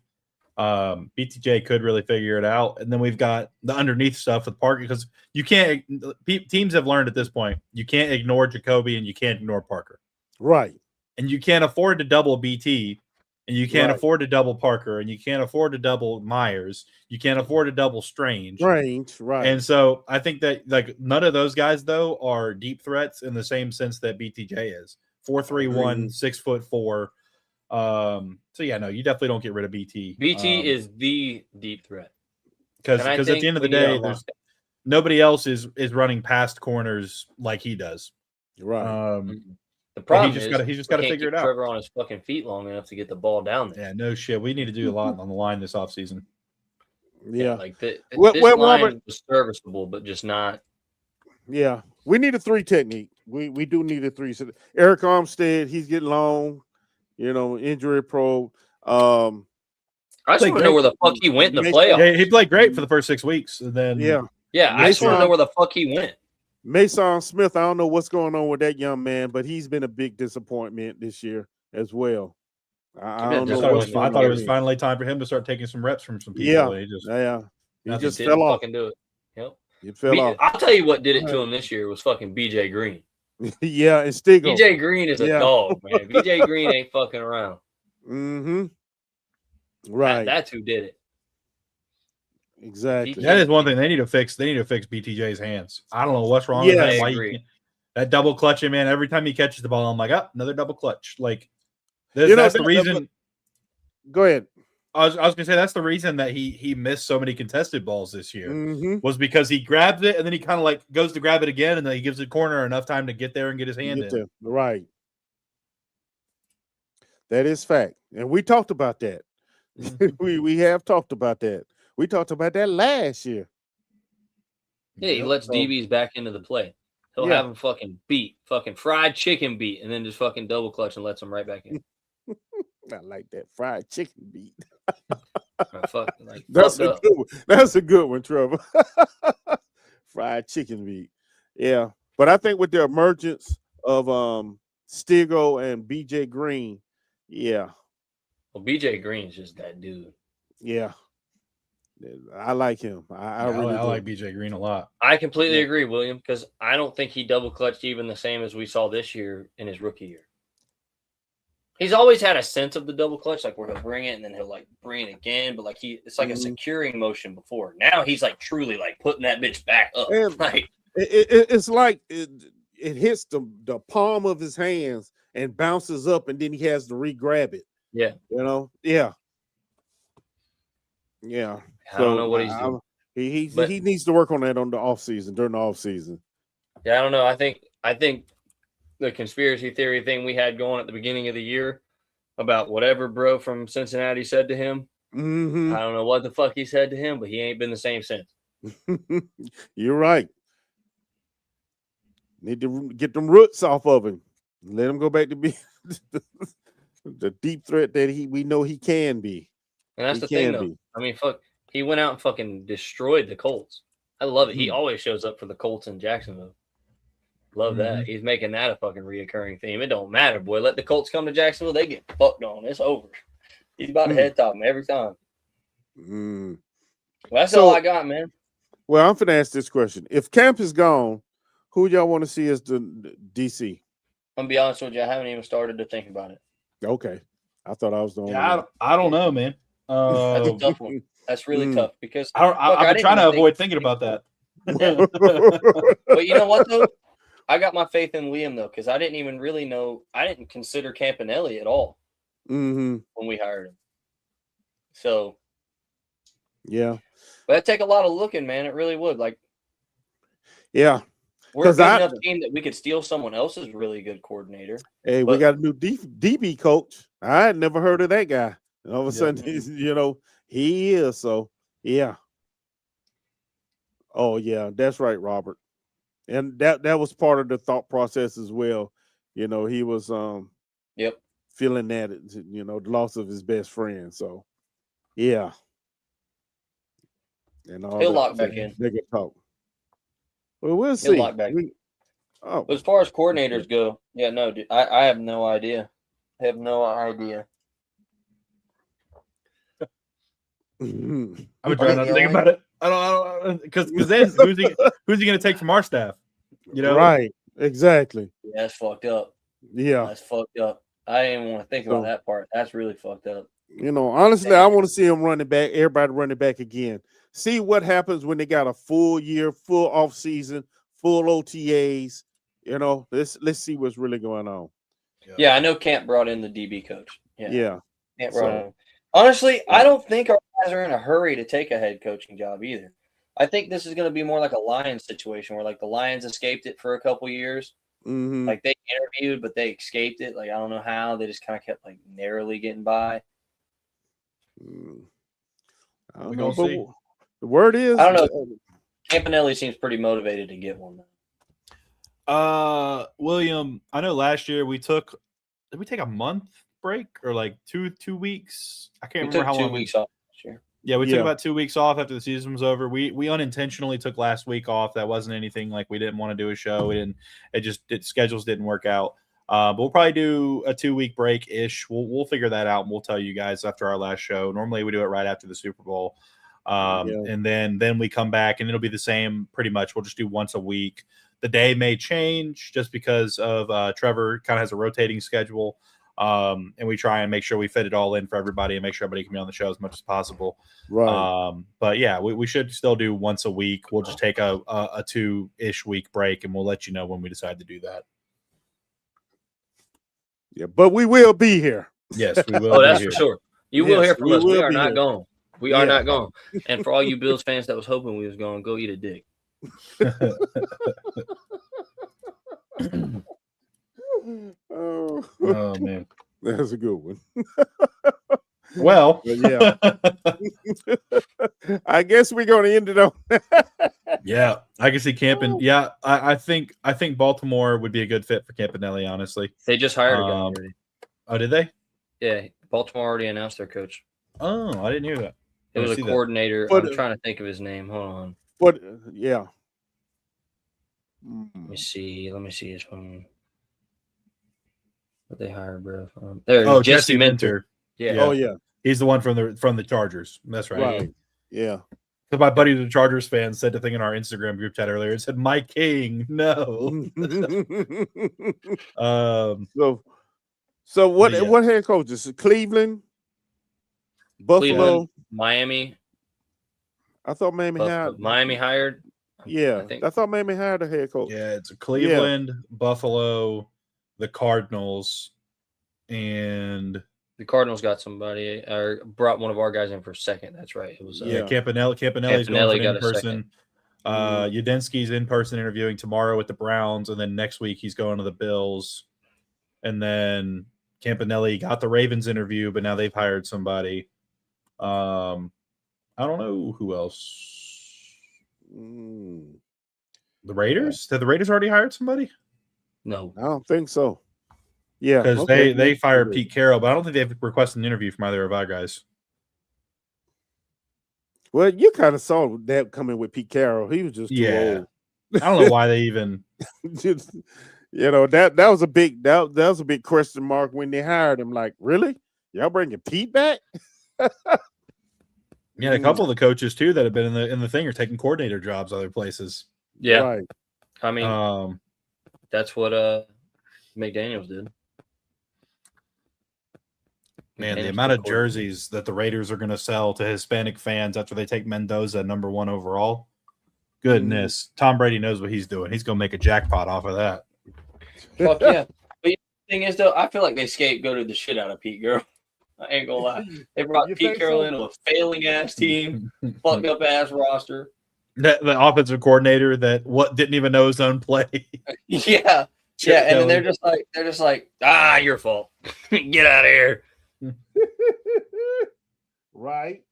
BTJ could really figure it out. And then we've got the underneath stuff with Parker because you can't – teams have learned at this point, you can't ignore Jacoby and you can't ignore Parker. Right. And you can't afford to double BT, and you can't afford to double Parker, and you can't afford to double Myers. You can't afford to double Strange. Right. And so I think that like none of those guys though are deep threats in the same sense that BTJ is. 4'3", 6'4". So yeah, no, you definitely don't get rid of BT. BT is the deep threat because at the end of the day, there's nobody else is running past corners like he does. Right. The problem he's just got to figure it out. Trevor on his fucking feet long enough to get the ball down there. Yeah, no shit. We need to do a lot on the line this offseason. Yeah. Like this line was serviceable, but just not. Yeah. We need a 3 technique. We do need a 3. Eric Armstead, he's getting long, injury prone. I just want to know where the fuck he went in the playoffs. Yeah, he played great for the first 6 weeks. And then I just want to know where the fuck he went. Mason Smith, I don't know what's going on with that young man, but he's been a big disappointment this year as well. I thought it was finally time for him to start taking some reps from some people. He just fell off. Fucking do it. Yep. He fell off. I'll tell you what did it to him this year was fucking BJ Green. Yeah, and Stigl. BJ Green is a dog, man. BJ Green ain't fucking around. Mm-hmm. Right. That's who did it. Exactly. That is one thing they need to fix. They need to fix BTJ's hands. I don't know what's wrong with him. That double clutching, man. Every time he catches the ball, I'm like, another double clutch. Like, that's the reason. Go ahead. I was gonna say that's the reason that he missed so many contested balls this year was because he grabs it and then he kind of like goes to grab it again and then he gives the corner enough time to get there and get his hand in. Right. That is fact, and we talked about that. we have talked about that. We talked about that last year. Yeah, he lets DBs back into the play. He'll have him fucking fried chicken beat, and then just fucking double clutch and lets him right back in. I like that fried chicken beat. That's a good one. That's a good one, Trevor. Fried chicken beat. Yeah, but I think with the emergence of Stigl and BJ Green, Well, BJ Green's just that dude. Yeah. I like him. I really like BJ Green a lot. I completely agree, William, because I don't think he double clutched even the same as we saw this year in his rookie year. He's always had a sense of the double clutch, like where he'll bring it and then he'll like bring it again. But like it's like a securing motion before. Now he's like truly like putting that bitch back up. And like it's like it hits the palm of his hands and bounces up, and then he has to re-grab it. Yeah. Yeah. I don't know what he's doing. He needs to work on that on the offseason, during the offseason. Yeah, I don't know. I think the conspiracy theory thing we had going at the beginning of the year about whatever bro from Cincinnati said to him. Mm-hmm. I don't know what the fuck he said to him, but he ain't been the same since. You're right. Need to get them roots off of him. Let him go back to be the deep threat that we know he can be. And that's the thing, though. I mean, fuck, he went out and fucking destroyed the Colts. I love it. He always shows up for the Colts in Jacksonville. Love that. He's making that a fucking reoccurring theme. It don't matter, boy. Let the Colts come to Jacksonville. They get fucked on. It's over. He's about to head top him every time. Well, that's all I got, man. Well, I'm finna ask this question. If Camp is gone, who y'all want to see as the DC? I'm gonna be honest with you. I haven't even started to think about it. Okay. I thought I was the only one. I don't know, man. That's a tough one. That's really tough because I've been trying to avoid thinking about that. But you know what, though? I got my faith in Liam, though, because I didn't even really know. I didn't consider Campanelli at all when we hired him. So, yeah. But it'd take a lot of looking, man. It really would. Like, yeah. We're a good enough team that we could steal someone else's really good coordinator. Hey, we got a new DB coach. I had never heard of that guy. And all of a sudden, he is. So, yeah. Oh, yeah. That's right, Robert. And that was part of the thought process as well. He was feeling that, the loss of his best friend. So, yeah. And all he'll lock back in. They could talk. Well, we'll see. He'll lock back in. But as far as coordinators go, yeah, no, dude, I have no idea. I have no idea. I'm trying not to think about it. I don't because then who's he going to take from our staff? Right? Exactly. Yeah, that's fucked up. Yeah, that's fucked up. I didn't even want to think about that part. That's really fucked up. Honestly, I want to see him running back. Everybody running back again. See what happens when they got a full year, full off season, full OTAs. Let's see what's really going on. Yeah, I know Camp brought in the DB coach. Yeah. Camp brought in. Honestly, I don't think our guys are in a hurry to take a head coaching job either. I think this is going to be more like a Lions situation where, like, the Lions escaped it for a couple years. Mm-hmm. Like, they interviewed, but they escaped it. Like, I don't know how. They just kind of kept, like, narrowly getting by. I don't know. See. The word is, I don't know. Campanelli seems pretty motivated to get one, though. William, I know last year did we take a month break or like two weeks? I can't remember how long. 2 weeks off this year. Yeah, we took about 2 weeks off after the season was over. We unintentionally took last week off. That wasn't anything like we didn't want to do a show. Schedules didn't work out. But we'll probably do a 2 week break ish. We'll figure that out and we'll tell you guys after our last show. Normally we do it right after the Super Bowl. And then we come back and it'll be the same pretty much. We'll just do once a week. The day may change just because of Trevor kind of has a rotating schedule. And we try and make sure we fit it all in for everybody and make sure everybody can be on the show as much as possible. Right. But yeah, we should still do once a week. We'll just take a 2-ish week break and we'll let you know when we decide to do that. Yeah, but we will be here. Yes, we will. Oh, that's for sure. You will hear from us. We are not here. gone. We are not gone. And for all you Bills fans that was hoping we was going, go eat a dick. Oh man, that's a good one. Well, yeah. I guess we're going to end it on. Yeah, I can see Campan. Yeah, I think Baltimore would be a good fit for Campanelli. Honestly, they just hired a guy already. Oh, did they? Yeah, Baltimore already announced their coach. Oh, I didn't hear that. It was a coordinator. I'm trying to think of his name. Hold on. But yeah. Let me see his phone. What they hired, bro? There. Jesse Minter. Yeah. Oh yeah. He's the one from the Chargers. That's right. Right. Yeah. So my buddy, the Chargers fan, said the thing in our Instagram group chat earlier. It said, "My king, no." So So what? Yeah. What head coaches? Cleveland, Buffalo, Cleveland, Miami. I thought Miami hired. Miami hired. Yeah, I thought Miami hired a head coach. Yeah, it's Cleveland, Buffalo, the Cardinals, and the Cardinals got somebody or brought one of our guys in for a second. That's right. It was Campanelli. Campanelli's going for in person. Udinski's in person interviewing tomorrow with the Browns, and then next week he's going to the Bills. And then Campanelli got the Ravens interview, but now they've hired somebody. I don't know who else. The Raiders? Did the Raiders already hired somebody? No, I don't think so. Yeah, because they fired Pete Carroll, but I don't think they've requested an interview from either of our guys. Well, you kind of saw that coming with Pete Carroll. He was just too old. I don't know why they even. Just, that was a big that was a big question mark when they hired him. Like, really? Y'all bringing Pete back? Yeah, a couple of the coaches too that have been in the thing are taking coordinator jobs other places. Yeah, right. I mean, that's what McDaniels did. Man, the amount of jerseys that the Raiders are going to sell to Hispanic fans after they take Mendoza number 1 overall. Goodness, Tom Brady knows what he's doing. He's going to make a jackpot off of that. Fuck yeah! But the thing is, though, I feel like they scapegoated the shit out of Pete Carroll. I ain't gonna lie. They brought Pete Carroll into a failing ass team, fucked up ass roster. The offensive coordinator that didn't even know his own play. Yeah, and then they're just like, your fault. Get out of here. Right.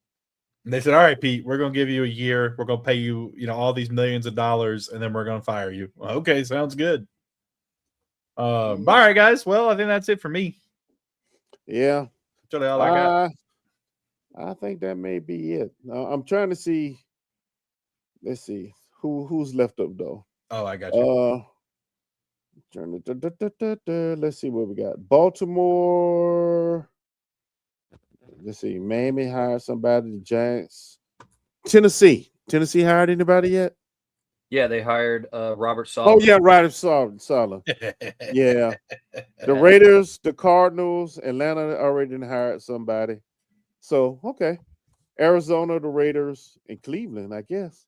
And they said, all right, Pete, we're going to give you a year. We're going to pay you, all these millions of dollars, and then we're going to fire you. Well, okay, sounds good. All right, guys. Well, I think that's it for me. Yeah. That's all I got. I think that may be it. I'm trying to see. Let's see who's left up though. Oh, I got you. Let's see what we got. Baltimore. Let's see. Miami hired somebody. The Giants. Tennessee hired anybody yet? Yeah, they hired Robert Saleh. Oh yeah, Robert Saleh. Yeah. The Raiders, the Cardinals, Atlanta already hired somebody. So okay. Arizona, the Raiders, and Cleveland, I guess.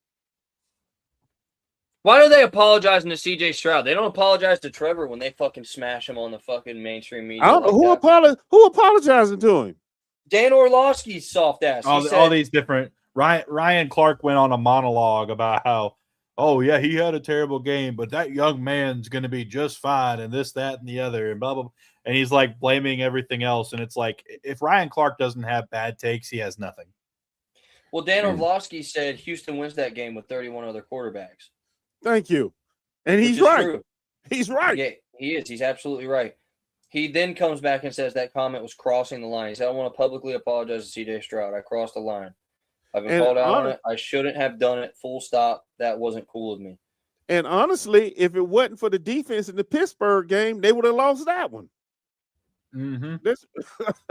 Why are they apologizing to CJ Stroud? They don't apologize to Trevor when they fucking smash him on the fucking mainstream media. I don't know who apologizing to him. Dan Orlovsky's soft ass. All these different Ryan Clark went on a monologue about how, oh yeah, he had a terrible game, but that young man's going to be just fine, and this, that, and the other, and blah blah. And he's like blaming everything else, and it's like if Ryan Clark doesn't have bad takes, he has nothing. Well, Dan Orlovsky said Houston wins that game with 31 other quarterbacks. Thank you. And he's right. True. He's right. Yeah, he is. He's absolutely right. He then comes back and says that comment was crossing the line. He said, I want to publicly apologize to CJ Stroud. I crossed the line. I've been called out on it. I shouldn't have done it. Full stop. That wasn't cool of me. And honestly, if it wasn't for the defense in the Pittsburgh game, they would have lost that one. Mm-hmm.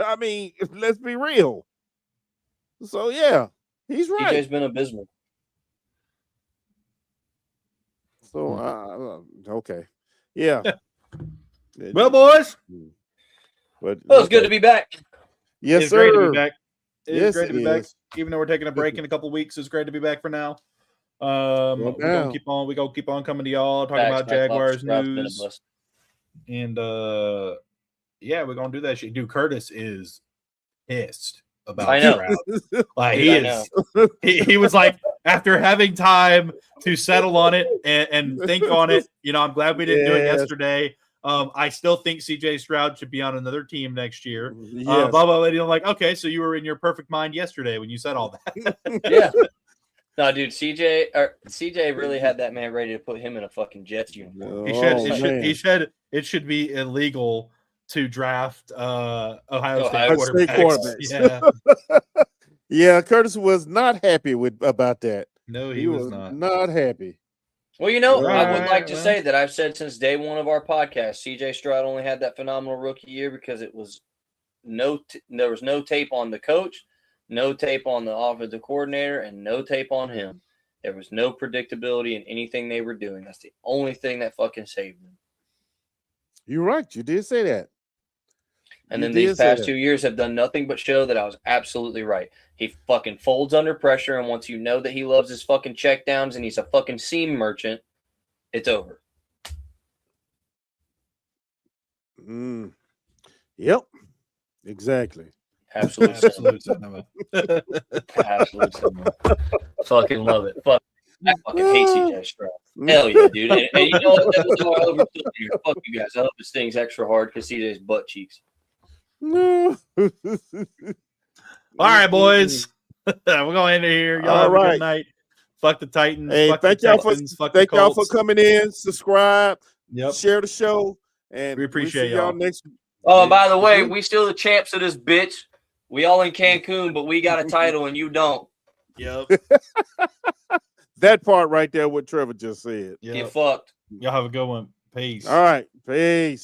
I mean, let's be real. So, yeah, he's right. CJ's been abysmal. So, okay. Yeah. Well, boys. But well, it's good to be back. Yes, it's sir. Great to be back. It's great to be is. back. Even though we're taking a break in a couple of weeks, it's great to be back for now. We're gonna keep on coming to y'all talking about Jaguars news. And yeah, we're gonna do that shit. Dude, Curtis is pissed about Stroud. Like he was like, after having time to settle on it and think on it, I'm glad we didn't do it yesterday. I still think CJ Stroud should be on another team next year. Yes. Blah, blah, blah. I'm like, okay, so you were in your perfect mind yesterday when you said all that. Yeah. No, dude, CJ really had that man ready to put him in a fucking Jets uniform. He said it should be illegal to draft Ohio State quarterbacks. Yeah. Yeah, Curtis was not happy about that. No, he was not happy. Well, I would like to say that I've said since day one of our podcast, CJ Stroud only had that phenomenal rookie year because it was there was no tape on the coach, no tape on the offensive coordinator, and no tape on him. There was no predictability in anything they were doing. That's the only thing that fucking saved them. You're right. You did say that. And You then these did say past that. 2 years have done nothing but show that I was absolutely right. He fucking folds under pressure, and once you know that he loves his fucking checkdowns and he's a fucking seam merchant, it's over. Yep. Exactly. Absolute cinema. Absolute cinema. Fucking love it. I fucking hate CJ Stroud. Hell yeah, dude. And you know what? That was all I overstood here. Fuck you guys. I hope this thing's extra hard because CJ's butt cheeks. No. All right, boys. We're going to end it here. Y'all All have a right. good night. Fuck the Titans. Hey, fuck thank the y'all Texans, for fuck the y'all for Colts. coming in. Subscribe. Yep. Share the show. And We appreciate we'll see y'all y'all. next. Oh, and by the way, we still the champs of this bitch. We all in Cancun, but we got a title and you don't. Yep. That part right there, what Trevor just said. Get Yep. fucked. Y'all have a good one. Peace. All right. Peace.